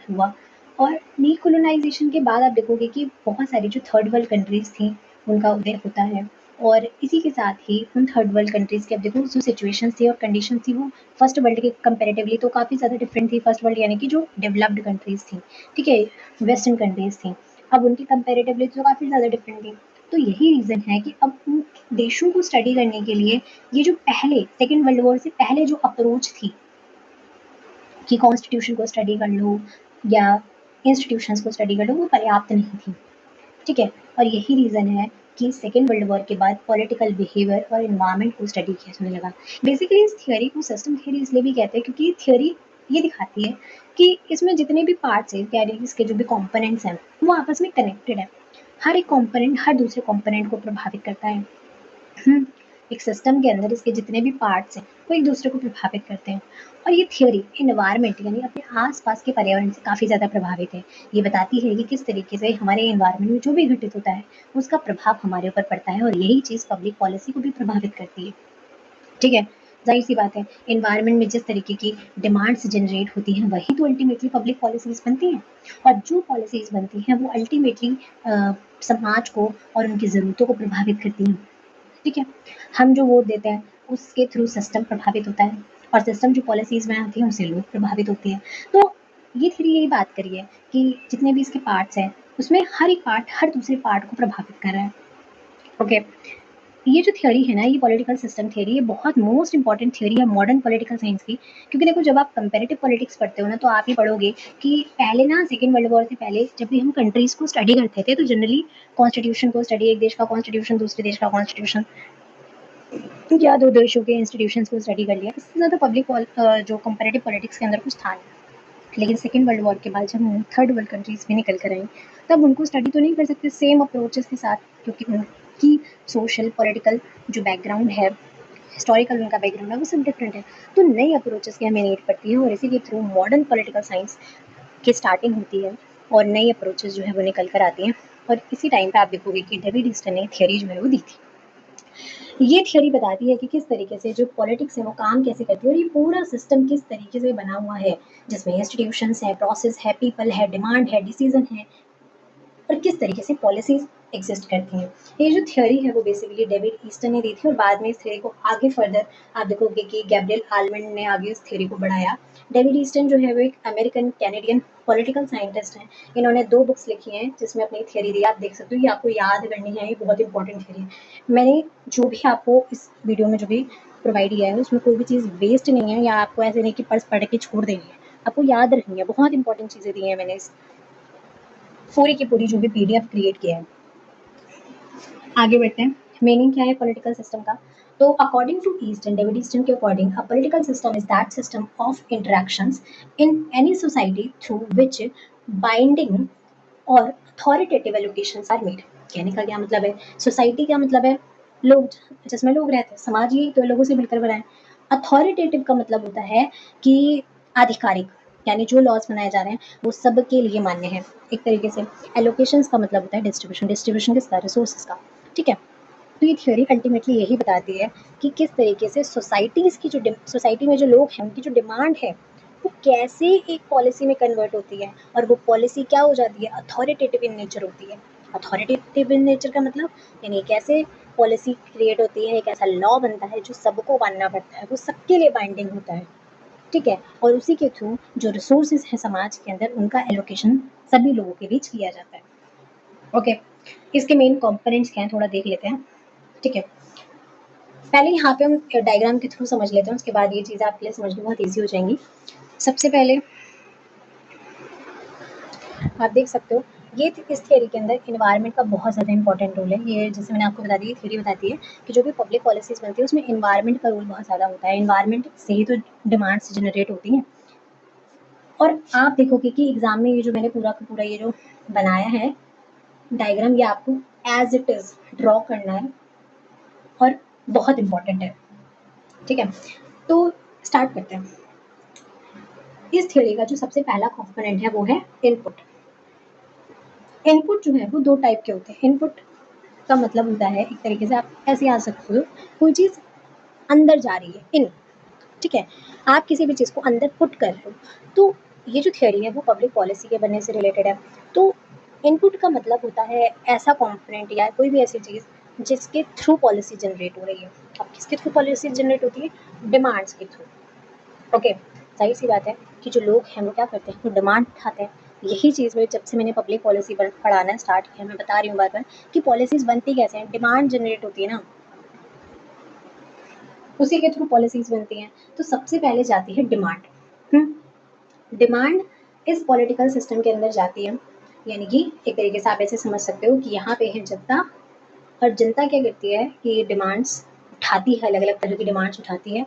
हुआ, और डीकोलोनाइजेशन के बाद आप देखोगे कि बहुत सारी जो थर्ड वर्ल्ड कंट्रीज थी उनका उदय होता है, और इसी के साथ ही उन थर्ड वर्ल्ड कंट्रीज की अब देखो जो सिचुएशन थी और कंडीशन थी वो फर्स्ट वर्ल्ड के कंपेरेटिवली तो काफ़ी ज़्यादा डिफरेंट थी। फर्स्ट वर्ल्ड यानी कि जो डेवलप्ड कंट्रीज थी, ठीक है, वेस्टर्न कंट्रीज थी, अब उनकी कंपेरेटिवली तो काफ़ी ज़्यादा डिफरेंट थी। तो यही रीज़न है कि अब उन देशों को स्टडी करने के लिए ये जो पहले सेकेंड वर्ल्ड वॉर से पहले जो अप्रोच थी कि कॉन्स्टिट्यूशन को स्टडी कर लो या इंस्टीट्यूशंस को स्टडी कर लो, वो पर्याप्त नहीं थी, ठीक है। और यही रीज़न है कि सेकेंड वर्ल्ड वॉर के बाद पॉलिटिकल बिहेवियर और इन्वायरमेंट को स्टडी किया जाने लगा। बेसिकली इस थियोरी को सिस्टम थियोरी इसलिए भी कहते हैं क्योंकि थियोरी ये दिखाती है कि इसमें जितने भी पार्ट्स हैं, यानी इसके जो भी कॉम्पोनेंट्स हैं, वो आपस में कनेक्टेड है। हर एक कॉम्पोनेंट हर दूसरे कॉम्पोनेंट को प्रभावित करता है। एक सिस्टम के अंदर इसके जितने भी पार्ट्स हैं वो एक दूसरे को प्रभावित करते हैं, और ये थ्योरी इन्वायरमेंट यानी अपने आसपास के पर्यावरण से काफ़ी ज़्यादा प्रभावित है। ये बताती है कि किस तरीके से हमारे इन्वायरमेंट में जो भी घटित होता है उसका प्रभाव हमारे ऊपर पड़ता है, और यही चीज़ पब्लिक पॉलिसी को भी प्रभावित करती है, ठीक है। जाहिर सी बात है, इन्वायरमेंट में जिस तरीके की डिमांड्स जनरेट होती हैं वही तो अल्टीमेटली पब्लिक पॉलिसीज़ बनती हैं, और जो पॉलिसीज़ बनती हैं वो अल्टीमेटली समाज को और उनकी ज़रूरतों को प्रभावित करती हैं, ठीक है। हम जो वोट देते हैं उसके थ्रू सिस्टम प्रभावित होता है, और सिस्टम जो पॉलिसीज़ बनाती है उससे लोग प्रभावित होते हैं। तो ये थ्योरी यही बात करी है कि जितने भी इसके पार्ट्स हैं उसमें हर एक पार्ट हर दूसरे पार्ट को प्रभावित कर रहा है, ओके। ये जो थ्योरी है ना, ये पॉलिटिकल सिस्टम थ्योरी, ये बहुत मोस्ट इंपॉर्टेंट थ्योरी है मॉडर्न पॉलिटिकल साइंस की, क्योंकि देखो जब आप कंपेरेटिव पॉलिटिक्स पढ़ते हो ना तो आप ये पढ़ोगे कि पहले ना सेकेंड वर्ल्ड वॉर से पहले जब भी हम कंट्रीज को स्टडी करते थे तो जनरली कॉन्स्टिट्यूशन को स्टडी, एक देश का कॉन्स्टिट्यूशन दूसरे देश का कॉन्स्टिट्यूशन या दो देशों के इंस्टीट्यूशंस को स्टडी कर लिया, इससे ज़्यादा पब्लिक जो कंपेरेटिव पॉलिटिक्स के अंदर कुछ था नहीं। लेकिन सेकेंड वर्ल्ड वॉर के बाद जब हम थर्ड वर्ल्ड कंट्रीज में निकल कर आई तब उनको स्टडी तो नहीं कर सकते सेम अप्रोचेस के साथ, क्योंकि उनकी सोशल पॉलिटिकल जो बैकग्राउंड है, हिस्टोरिकल उनका बैकग्राउंड है, वो सब डिफरेंट है। तो नई अप्रोचेस की हमें नीड पड़ती है, और इसी के थ्रू मॉडर्न पॉलिटिकल साइंस की स्टार्टिंग होती है और नई अप्रोचेस जो है वो निकल कर आती हैं। और इसी टाइम पे आप देखोगे कि डेविड ईस्टन ने थियरी जो है वो दी थी। ये थियरी बताती है कि किस तरीके से जो पॉलिटिक्स है वो काम कैसे करती है, और ये पूरा सिस्टम किस तरीके से बना हुआ है, जिसमें इंस्टीट्यूशंस है, प्रोसेस है, पीपल है, डिमांड है, डिसीजन है, और किस तरीके से पॉलिसीज एग्जिस्ट करती हैं। ये जो थ्योरी है वो बेसिकली डेविड ईस्टन ने दी थी, और बाद में इस थ्योरी को आगे फर्दर आप देखोगे कि गैब्रियल आलमंड ने आगे इस थ्योरी को बढ़ाया। डेविड ईस्टन जो है वो एक अमेरिकन कैनेडियन पॉलिटिकल साइंटिस्ट हैं। इन्होंने 2 बुक्स लिखी हैं जिसमें अपनी थ्योरी दी, आप देख सकते हो, ये आपको याद करनी है, ये बहुत इंपॉर्टेंट थ्योरी है। मैंने जो भी आपको इस वीडियो में जो भी प्रोवाइड किया है उसमें कोई भी चीज़ वेस्ट नहीं है, या आपको ऐसे नहीं कि पढ़ के छोड़ देनी है, आपको याद रखनी है। बहुत इंपॉर्टेंट चीज़ें दी हैं मैंने इस पूरी की पूरी जो भी पीडीएफ क्रिएट किया है। आगे बढ़ते हैं, मीनिंग क्या है पॉलिटिकल सिस्टम का। तो according to Easton, David Easton के according, a political system is that system of interactions in any society through which binding और अथॉरिटेटिव एलोकेशंस आर मेड। कहने का क्या मतलब है, सोसाइटी क्या मतलब है, लोग, जिसमें लोग रहते हैं, समाज ही तो लोगों से मिलकर बनाए। अथॉरिटेटिव का मतलब होता है कि आधिकारिक, यानी जो लॉज बनाए जा रहे हैं वो सबके लिए मान्य है एक तरीके से। एलोकेशंस का मतलब होता है डिस्ट्रीब्यूशन, डिस्ट्रीब्यूशन किसका, रिसोर्सेज का, ठीक है। तो ये थ्योरी अल्टीमेटली यही बताती है कि किस तरीके से सोसाइटीज़ की जो सोसाइटी में जो लोग हैं उनकी जो डिमांड है वो कैसे एक पॉलिसी में कन्वर्ट होती है, और वो पॉलिसी क्या हो जाती है, अथॉरिटेटिव इन नेचर होती है। अथॉरिटेटिव इन नेचर का मतलब यानी कैसे पॉलिसी क्रिएट होती है, एक ऐसा लॉ बनता है जो सबको मानना पड़ता है, वो सबके लिए बाइंडिंग होता है, ठीक है। और उसी के थ्रू जो रिसोर्सेज हैं समाज के अंदर उनका एलोकेशन सभी लोगों के बीच किया जाता है, ओके। इसके मेन कंपोनेंट्स क्या हैं थोड़ा देख लेते हैं, ठीक है। पहले यहाँ पे हम डायग्राम के थ्रू समझ लेते हैं, उसके बाद ये चीज़ें आपके लिए समझनी बहुत ईजी हो जाएंगी। सबसे पहले आप देख सकते हो ये इस थियरी के अंदर इन्वायरमेंट का बहुत ज़्यादा इंपॉर्टेंट रोल है। ये जैसे मैंने आपको बता दी, थ्योरी बताती है कि जो भी पब्लिक पॉलिसीज़ बनती है उसमें इन्वायरमेंट का रोल बहुत ज़्यादा होता है। इन्वायरमेंट से ही तो डिमांड्स जनरेट होती हैं। और आप देखोगे कि एग्ज़ाम में ये जो मैंने पूरा का पूरा ये जो बनाया है डायग्राम, ये आपको एज इट इज़ ड्रॉ करना है और बहुत इंपॉर्टेंट है, ठीक है। तो स्टार्ट करते हैं। इस थ्योरी का जो सबसे पहला कंपोनेंट है वो है इनपुट। इनपुट जो है वो दो टाइप के होते हैं। इनपुट का मतलब होता है, एक तरीके से आप ऐसे आ सकते हो, कोई चीज़ अंदर जा रही है, इन, ठीक है, आप किसी भी चीज़ को अंदर पुट कर रहे हो। तो ये जो थ्योरी है वो पब्लिक पॉलिसी के बनने से रिलेटेड है। तो इनपुट का मतलब होता है ऐसा कंपोनेंट या कोई भी ऐसी चीज़ जिसके थ्रू पॉलिसी जनरेट हो रही है। अब किसके थ्रू पॉलिसी जनरेट होती है? डिमांड्स के थ्रू। ओके, जाहिर सी बात है कि जो लोग हैं वो क्या करते हैं, वो डिमांड उठाते हैं। यही चीज़ में जब से मैंने पब्लिक पॉलिसी पढ़ाना स्टार्ट किया, मैं बता रही हूँ बार बार कि पॉलिसीज़ बनती कैसे हैं, डिमांड जनरेट होती है ना, उसी के थ्रू पॉलिसीज़ बनती हैं। तो सबसे पहले जाती है डिमांड। डिमांड इस पॉलिटिकल सिस्टम के अंदर जाती है, यानी कि एक तरीके से आप ऐसे समझ सकते हो कि यहाँ पे है जनता, और जनता क्या करती है कि डिमांड्स उठाती है, अलग अलग तरह की डिमांड्स उठाती है।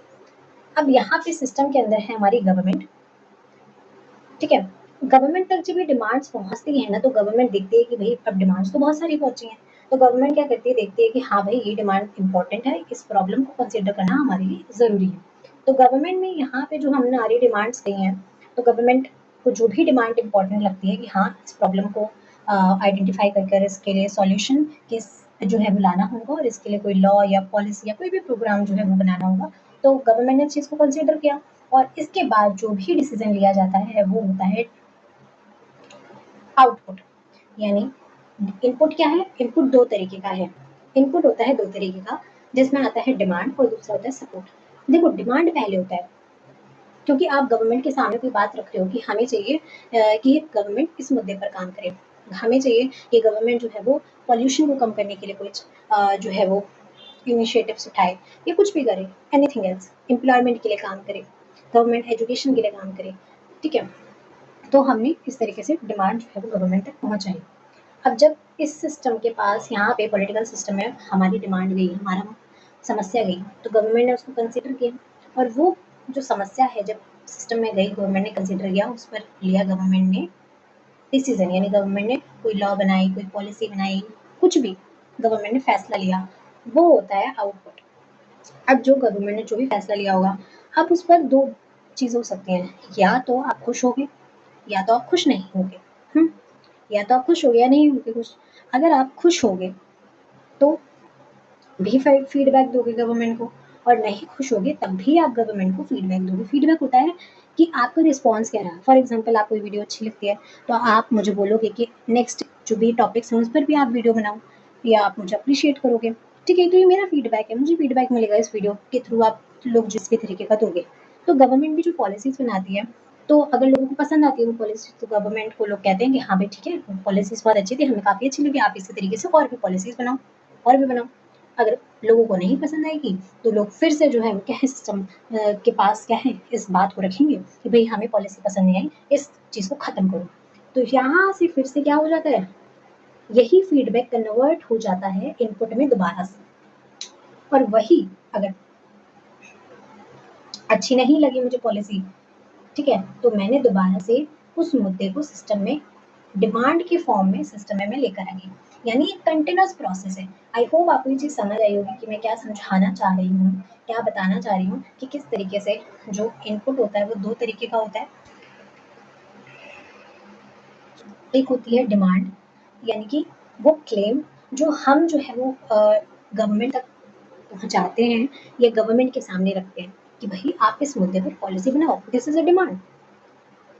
अब यहाँ पे सिस्टम के अंदर है हमारी गवर्नमेंट, ठीक है। गवर्नमेंट तक जब ये डिमांड्स पहुँचती है ना, तो गवर्नमेंट देखती है कि भाई अब डिमांड्स तो बहुत सारी पहुँची हैं, तो गवर्नमेंट क्या करती है, देखती है कि हाँ भाई ये डिमांड इंपॉर्टेंट है, इस प्रॉब्लम को कंसिडर करना हमारे लिए ज़रूरी है। तो गवर्नमेंट में यहाँ पे जो हमने हमारी डिमांड्स दी हैं, तो गवर्नमेंट को जो भी डिमांड इंपॉर्टेंट लगती है कि हाँ इस प्रॉब्लम को आइडेंटिफाई कर इसके लिए सॉल्यूशन किस जो है वो लाना होगा, और इसके लिए कोई लॉ या पॉलिसी या कोई भी प्रोग्राम जो है वो बनाना होगा। तो गवर्नमेंट ने इस चीज़ को कंसिडर किया, और इसके बाद जो भी डिसीजन लिया जाता है वो होता है आउटपुट। यानी इनपुट क्या है? इनपुट दो तरीके का है। इनपुट होता है दो तरीके का, जिसमें आता है डिमांड और दूसरा होता है सपोर्ट। देखो, डिमांड पहले होता है क्योंकि आप गवर्नमेंट के सामने कोई बात रख रहे हो कि हमें चाहिए कि गवर्नमेंट इस मुद्दे पर काम करे, हमें चाहिए कि गवर्नमेंट जो है वो पॉल्यूशन को कम करने के लिए कुछ जो है वो इनिशिएटिव्स उठाए या कुछ भी करे, एनीथिंग एल्स, एम्प्लॉयमेंट के लिए काम करे, गवर्नमेंट एजुकेशन के लिए काम करे, ठीक है। तो हमने इस तरीके से डिमांड जो है वो गवर्नमेंट तक पहुँचाई। अब जब इस सिस्टम के पास, यहाँ पे पॉलिटिकल सिस्टम में हमारी डिमांड गई, हमारा समस्या गई, तो गवर्नमेंट ने उसको कंसिडर किया, और वो जो समस्या है जब सिस्टम में गई, गवर्नमेंट ने कंसिडर किया, उस पर लिया गवर्नमेंट ने डिसीजन, यानी गवर्नमेंट ने कोई लॉ बनाई, कोई पॉलिसी बनाई, कुछ भी गवर्नमेंट ने फैसला लिया, वो होता है आउटपुट। अब जो गवर्नमेंट ने जो भी फैसला लिया होगा, अब उस पर दो चीज़ हो सकती हैं, या तो आप खुश होगे या तो आप खुश नहीं होगे। या तो आप खुश होगे या नहीं होगे खुश। अगर आप खुश होगे तो भी फीडबैक दोगे गवर्नमेंट को, और नहीं खुश होगे तब भी आप गवर्नमेंट को फीडबैक दोगे। फीडबैक होता है कि आपका रिस्पॉन्स क्या रहा। फॉर एग्जाम्पल, आपको वीडियो अच्छी लगती है तो आप मुझे बोलोगे कि नेक्स्ट जो भी टॉपिक्स हैं उस पर भी आप वीडियो बनाओ, या आप मुझे अप्रिशिएट करोगे, ठीक है। तो ये मेरा फीडबैक है, मुझे फीडबैक मिलेगा इस वीडियो के थ्रू, आप लोग जिस भी तरीके का दोगे। तो गवर्नमेंट भी जो पॉलिसीज़ बनाती है, तो अगर लोगों को पसंद आती है वो पॉलिसी, तो गवर्नमेंट को लोग कहते हैं कि हाँ भाई ठीक है, पॉलिसीज़ बहुत अच्छी थी, हमें काफ़ी अच्छी लगी, आप इसी तरीके से और भी पॉलिसीज़ बनाओ, और भी बनाओ। अगर लोगों को नहीं पसंद आएगी तो लोग फिर से जो है क्या है, सिस्टम के पास क्या है, इस बात को रखेंगे कि भाई हमें पॉलिसी पसंद नहीं आई, इस चीज़ को ख़त्म करो। तो यहाँ से फिर से क्या हो जाता है, यही फीडबैक कन्वर्ट हो जाता है इनपुट में दोबारा से, और वही अगर अच्छी नहीं लगी मुझे पॉलिसी, ठीक है, तो मैंने दोबारा से उस मुद्दे को सिस्टम में डिमांड के फॉर्म में सिस्टम में मैं लेकर आ गई। यानी एक कंटिन्यूअस प्रोसेस है। आई होप आपको ये चीज़ समझ आई होगी कि मैं क्या समझाना चाह रही हूँ, क्या बताना चाह रही हूँ, कि किस तरीके से जो इनपुट होता है वो दो तरीके का होता है। एक होती है डिमांड, यानी कि वो क्लेम जो हम जो है वो गवर्नमेंट तक पहुँचाते हैं या गवर्नमेंट के सामने रखते हैं कि भाई आप इस मुद्दे पर पॉलिसी बनाओ, दिस इज़ अ डिमांड।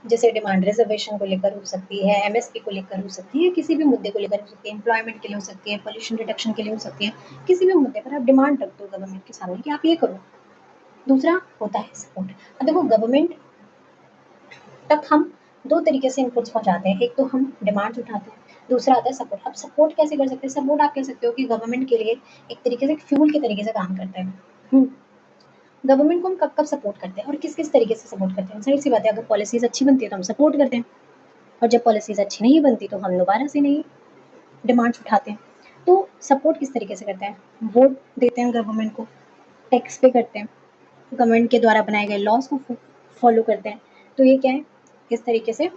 जैसे डिमांड रिजर्वेशन को लेकर हो सकती है, एमएसपी को लेकर हो सकती है, किसी भी मुद्दे को लेकर हो सकती है, एम्प्लॉयमेंट के लिए हो सकती है, पोल्यूशन रिडक्शन के लिए हो सकती है, किसी भी मुद्दे पर आप डिमांड रख दो गवर्नमेंट के सामने कि आप ये करो। दूसरा होता है सपोर्ट। अब देखो, गवर्नमेंट तक हम दो तरीके से इनपुट्स पहुंचाते हैं, एक तो हम डिमांड्स उठाते हैं, दूसरा आता है सपोर्ट। अब सपोर्ट कैसे कर सकते हैं? सपोर्ट आप कह सकते हो कि गवर्नमेंट के लिए एक तरीके से फ्यूल के तरीके से काम करता है। गवर्नमेंट को हम कब कब सपोर्ट करते हैं और किस किस तरीके से सपोर्ट करते हैं? जाहिर सी बात है, अगर पॉलिसीज अच्छी बनती है तो हम सपोर्ट करते हैं, और जब पॉलिसीज़ अच्छी नहीं बनती तो हम दोबारा से नई डिमांड्स उठाते हैं। तो सपोर्ट किस तरीके से करते हैं? वोट देते हैं गवर्नमेंट को, टैक्स पे करते हैं, गवर्नमेंट के द्वारा बनाए गए लॉज को फॉलो करते हैं। तो ये क्या है, इस तरीके से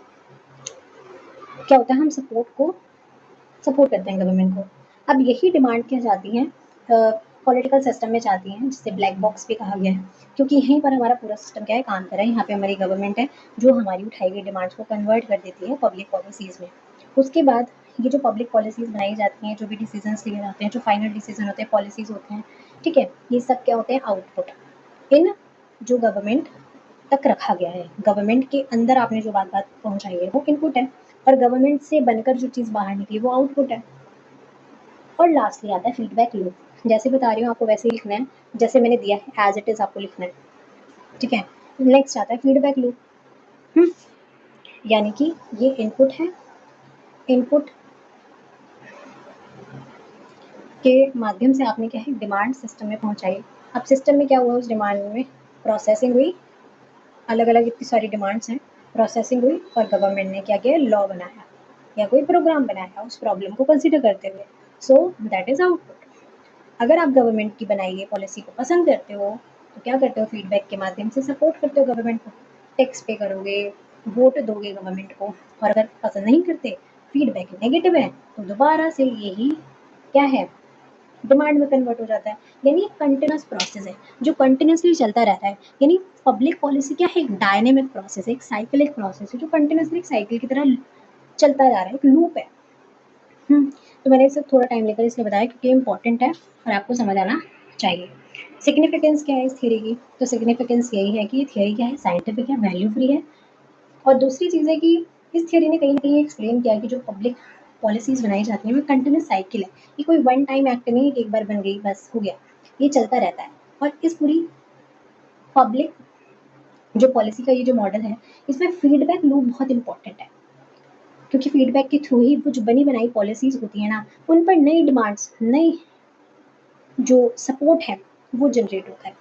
क्या होता है, हम सपोर्ट करते हैं गवर्नमेंट को। अब यही डिमांड क्या जाती हैं पॉलिटिकल सिस्टम में जाती हैं, जिसे ब्लैक बॉक्स भी कहा गया है, क्योंकि यहीं पर हमारा पूरा सिस्टम क्या है काम कर रहा है। यहाँ पे हमारी गवर्नमेंट है जो हमारी उठाई गई डिमांड्स को कन्वर्ट कर देती है पब्लिक पॉलिसीज़ में। उसके बाद ये जो पब्लिक पॉलिसीज़ बनाई जाती हैं, जो भी डिसीजंस लिए जाते हैं, जो फाइनल डिसीजन होते हैं, पॉलिसीज़ होते हैं, ठीक है, ये सब क्या होते हैं, आउटपुट इन जो गवर्नमेंट तक रखा गया है। गवर्नमेंट के अंदर आपने जो बात बात पहुंचाई है वो इनपुट है, और गवर्नमेंट से बनकर जो चीज़ बाहर निकली वो आउटपुट है। और लास्टली आता है फीडबैक लूप। जैसे बता रही हूँ आपको वैसे ही लिखना है, जैसे मैंने दिया है एज इट इज़ आपको लिखना है, ठीक है। नेक्स्ट आता है फीडबैक लूप, यानी कि ये इनपुट है, इनपुट के माध्यम से आपने क्या है डिमांड सिस्टम में पहुंचाई। अब सिस्टम में क्या हुआ, उस डिमांड में प्रोसेसिंग हुई, अलग अलग इतनी सारी डिमांड्स हैं, प्रोसेसिंग हुई, और गवर्नमेंट ने क्या किया, लॉ बनाया या कोई प्रोग्राम बनाया उस प्रॉब्लम को कंसिडर करते हुए। So that is output. अगर आप गवर्नमेंट की बनाई गई पॉलिसी को पसंद करते हो तो क्या करते हो, फीडबैक के माध्यम से सपोर्ट करते हो गवर्नमेंट को, टैक्स पे करोगे, वोट दोगे गवर्नमेंट को। और अगर पसंद नहीं करते, फीडबैक नेगेटिव है, तो दोबारा से यही क्या है, डिमांड में कन्वर्ट हो जाता है। यानी एक कंटिन्यूस प्रोसेस है जो कंटिन्यूसली चलता रहता है। यानी पब्लिक पॉलिसी क्या है, एक डायनेमिक प्रोसेस है, एक साइक्लिक प्रोसेस है जो कंटिन्यूसली एक साइकिल की तरह चलता जा रहा है, एक लूप है। तो मैंने इसे थोड़ा टाइम लेकर इसलिए बताया क्योंकि इंपॉर्टेंट है और आपको समझ आना चाहिए। सिग्निफिकेंस क्या है इस थ्योरी की, तो सिग्निफिकेंस यही है कि ये थ्योरी क्या है, साइंटिफिक है, वैल्यू फ्री है। और दूसरी चीज़ है कि इस थ्योरी ने कहीं ना कहीं एक्सप्लेन किया कि जो पब्लिक पॉलिसीज बनाई जाती हैं वो कंटिन्यूस साइकिल है, ये कोई वन टाइम एक्ट नहीं है कि एक बार बन गई बस हो गया, ये चलता रहता है। और इस पूरी पब्लिक जो पॉलिसी का ये जो मॉडल है, इसमें फीडबैक लूप बहुत इंपॉर्टेंट है, क्योंकि फीडबैक के थ्रू ही वो जो बनी बनाई पॉलिसीज होती है ना, उन पर नई डिमांड्स, नई जो सपोर्ट है वो जनरेट होता है।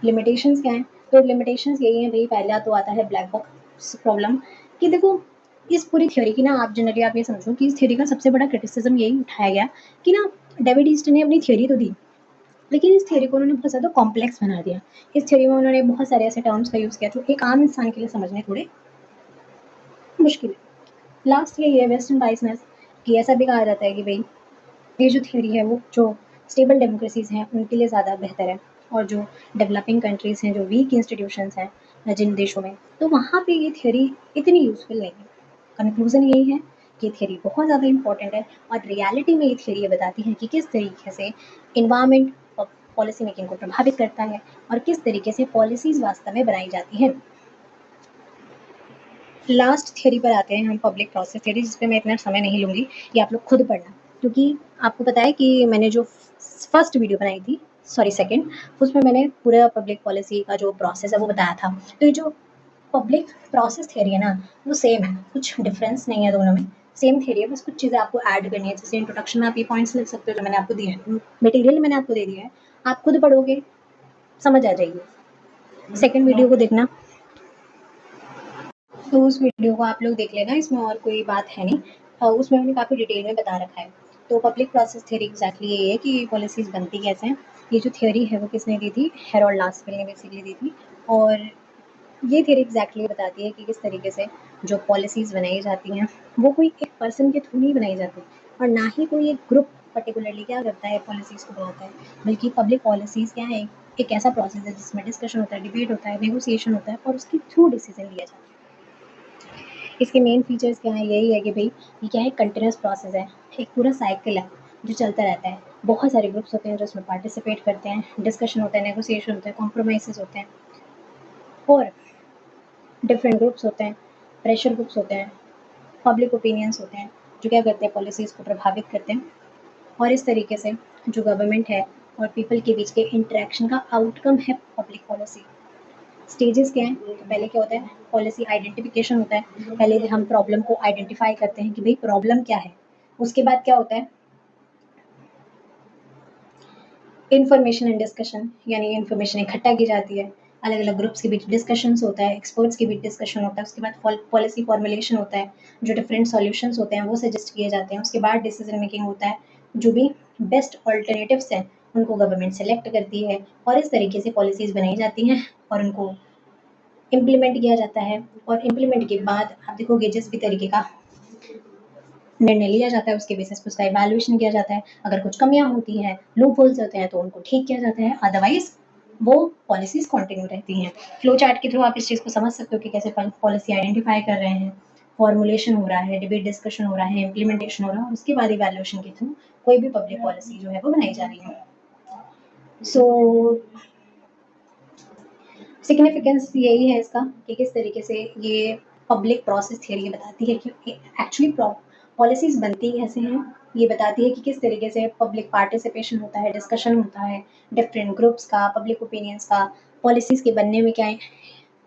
लिमिटेशंस क्या है, तो लिमिटेशंस यही है भाई, पहला तो आता है ब्लैक बॉक्स प्रॉब्लम, कि देखो इस पूरी थ्योरी की ना, आप जनरली आप ये समझो कि इस थ्योरी का सबसे बड़ा क्रिटिसिज्म यही उठाया गया कि ना, डेविड ईस्ट ने अपनी थ्योरी तो दी, लेकिन इस थ्योरी को उन्होंने बहुत ज़्यादा कॉम्प्लेक्स बना दिया। इस थ्योरी में उन्होंने बहुत सारे ऐसे टर्म्स का यूज़ किया जो एक आम इंसान के लिए समझने थोड़े मुश्किल है। लास्ट यही है वेस्टर्न बाइसनेस, कि ऐसा भी कहा जाता है कि भाई ये जो थ्योरी है वो जो स्टेबल डेमोक्रेसीज़ हैं उनके लिए ज़्यादा बेहतर है, और जो डेवलपिंग कंट्रीज़ हैं, जो वीक इंस्टीट्यूशंस हैं जिन देशों में, तो वहाँ पे ये थ्योरी इतनी यूज़फुल नहीं है। कंक्लूज़न यही है कि ये थ्योरी बहुत ज़्यादा इंपॉर्टेंट है, और रियलिटी में ये थ्योरी ये बताती है कि किस तरीके से इन्वायरमेंट पॉलिसी मेकिंग को प्रभावित करता है, और किस तरीके से पॉलिसीज़ वास्तव में बनाई जाती हैं। लास्ट थ्योरी पर आते हैं हम, पब्लिक प्रोसेस थ्योरी, जिस पे मैं इतना समय नहीं लूँगी, ये आप लोग खुद पढ़ना, क्योंकि आपको पता है कि मैंने जो फर्स्ट वीडियो बनाई थी, सॉरी सेकंड, उसमें मैंने पूरा पब्लिक पॉलिसी का जो प्रोसेस है वो बताया था। तो ये जो पब्लिक प्रोसेस थ्योरी है ना, वो सेम है, कुछ डिफरेंस नहीं है दोनों में, सेम थ्योरी है, बस कुछ चीज़ें आपको ऐड करनी है। जैसे इंट्रोडक्शन में आप ये पॉइंट्स लिख सकते हो जो मैंने आपको दिए हैं, मटेरियल मैंने आपको दे दिया है, आप खुद पढ़ोगे समझ आ जाएगी। सेकंड वीडियो को देखना, तो उस वीडियो को आप लोग देख लेना, इसमें और कोई बात है नहीं, उसमें मैंने काफ़ी डिटेल में बता रखा है। तो पब्लिक प्रोसेस थ्योरी एग्जैक्टली ये है कि पॉलिसीज़ बनती कैसे हैं। ये जो थ्योरी है वो किसने दी थी, हेरोल्ड लास्वेल ने बेसिकली दी थी। और ये थ्योरी एग्जैक्टली बताती है कि किस तरीके से जो पॉलिसीज़ बनाई जाती हैं वो कोई एक पर्सन के थ्रू नहीं बनाई जाती, और ना ही कोई एक ग्रुप पर्टिकुलरली क्या करता है पॉलिसीज़ को बनाता है, बल्कि पब्लिक पॉलिसीज़ क्या है, एक ऐसा प्रोसेस है जिसमें डिस्कशन होता है, डिबेट होता है, नेगोशिएशन होता है, और उसके थ्रू डिसीजन लिया जाता है। इसके मेन फीचर्स क्या हैं, यही है कि भाई ये क्या है, कंटिन्यूस प्रोसेस है, एक पूरा साइकिल है जो चलता रहता है। बहुत सारे ग्रुप्स होते हैं जो उसमें पार्टिसिपेट करते हैं, डिस्कशन होता है, नेगोशिएशन होता है, कॉम्प्रोमाइज़ होते हैं, और डिफरेंट ग्रुप्स होते हैं, प्रेशर ग्रुप्स होते हैं, पब्लिक ओपिनियंस होते हैं, जो क्या करते हैं पॉलिसीज़ को प्रभावित करते हैं। और इस तरीके से जो गवर्नमेंट है और पीपल के बीच के इंटरेक्शन का आउटकम है पब्लिक पॉलिसी। स्टेजेस क्या हैं, तो पहले क्या होता है, पॉलिसी आइडेंटिफिकेशन होता है, पहले हम प्रॉब्लम को आइडेंटिफाई करते हैं कि भाई प्रॉब्लम क्या है। उसके बाद क्या होता है, इन्फॉर्मेशन एंड डिस्कशन, यानी इन्फॉर्मेशन इकट्ठा की जाती है, अलग अलग ग्रुप्स के बीच डिस्कशंस होता है, एक्सपर्ट्स के बीच डिस्कशन होता है, उसके बाद पॉलिसी फॉर्मुलेशन होता है, जो डिफरेंट सॉल्यूशंस होते हैं वो सजेस्ट किए जाते हैं, उसके बाद डिसीजन मेकिंग होता है, जो भी बेस्ट ऑल्टरनेटिव्स हैं उनको गवर्नमेंट सेलेक्ट करती है, और इस तरीके से पॉलिसीज़ बनाई जाती हैं और उनको इम्प्लीमेंट किया जाता है। और इम्प्लीमेंट के बाद आप देखोगे जिस भी तरीके का निर्णय लिया जाता है, उसके बेसिस पे उसका इवैल्यूएशन किया जाता है। अगर कुछ कमियाँ होती हैं, लूप होल्स होते हैं तो उनको ठीक किया जाता है, अदरवाइज़ वो पॉलिसीज़ कंटिन्यू रहती हैं। फ्लो चार्ट के थ्रू आप इस चीज़ को समझ सकते हो कि कैसे पॉलिसी आइडेंटिफाई कर रहे हैं, फॉर्मुलेशन हो रहा है, डिबेट डिस्कशन हो रहा है, इम्प्लीमेंटेशन हो रहा है और उसके बाद इवैल्यूएशन के थ्रू कोई भी पब्लिक पॉलिसी जो है वो बनाई जा रही है। सो सिग्निफिकेंस यही है इसका कि किस तरीके से ये पब्लिक प्रोसेस थियरी बताती है कि एक्चुअली पॉलिसीज़ बनती कैसे हैं। ये बताती है कि किस तरीके से पब्लिक पार्टिसिपेशन होता है, डिस्कशन होता है, डिफरेंट ग्रुप्स का, पब्लिक ओपिनियंस का, पॉलिसीज़ के बनने में क्या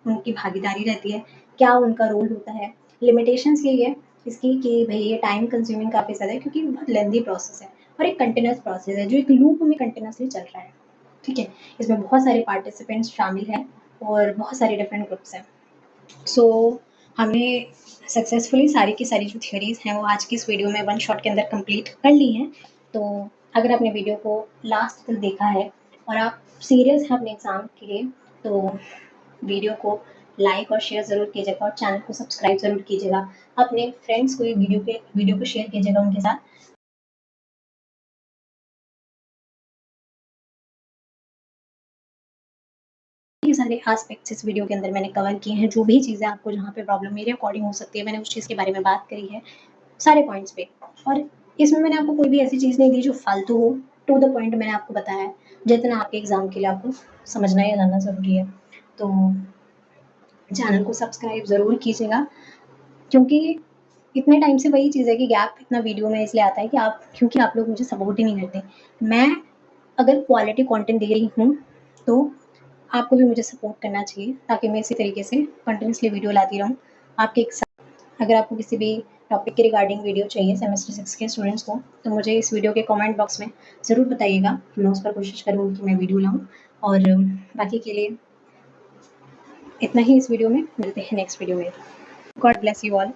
उनकी भागीदारी रहती है, क्या उनका रोल होता है। लिमिटेशंस यही है इसकी कि भई ये टाइम कंज्यूमिंग काफ़ी ज़्यादा है क्योंकि बहुत लेंदी प्रोसेस है और एक कंटिन्यूअस प्रोसेस है जो एक लूप में कंटिन्यूअसली चल रहा है, ठीक है? इसमें बहुत सारे पार्टिसिपेंट्स शामिल हैं और बहुत सारे डिफरेंट ग्रुप्स हैं। सो हमने सक्सेसफुली सारी की सारी जो थियरीज़ हैं वो आज की इस वीडियो में वन शॉट के अंदर कंप्लीट कर ली हैं। तो अगर आपने वीडियो को लास्ट तक देखा है और आप सीरियस हैं अपने एग्ज़ाम के लिए तो वीडियो को लाइक और शेयर ज़रूर कीजिएगा और चैनल को सब्सक्राइब ज़रूर कीजिएगा। अपने फ्रेंड्स को ये वीडियो को शेयर कीजिएगा उनके साथ। ये सारे एस्पेक्ट्स इस वीडियो के अंदर मैंने कवर किए हैं, जो भी चीज़ें आपको जहाँ पे प्रॉब्लम मेरे अकॉर्डिंग हो सकती है, मैंने उस चीज़ के बारे में बात करी है, सारे पॉइंट्स पे। और इसमें मैंने आपको कोई भी ऐसी चीज़ नहीं दी जो फालतू हो, टू द पॉइंट मैंने आपको बताया है, जितना आपके एग्ज़ाम के लिए आपको समझना या जानना ज़रूरी है। तो चैनल को सब्सक्राइब ज़रूर कीजिएगा क्योंकि इतने टाइम से वही चीज़ है कि गैप इतना वीडियो में इसलिए आता है कि क्योंकि आप लोग मुझे सपोर्ट ही नहीं करते। मैं अगर क्वालिटी कंटेंट दे रही हूँ, तो आपको भी मुझे सपोर्ट करना चाहिए ताकि मैं इसी तरीके से कंटिन्यूअसली वीडियो लाती रहूँ आपके एक साथ। अगर आपको किसी भी टॉपिक के रिगार्डिंग वीडियो चाहिए सेमेस्टर 6 के स्टूडेंट्स को, तो मुझे इस वीडियो के कमेंट बॉक्स में ज़रूर बताइएगा। मैं उस पर कोशिश करूँगी कि मैं वीडियो लाऊँ और बाकी के लिए इतना ही इस वीडियो में। मिलते हैं नेक्स्ट वीडियो में। God bless you all.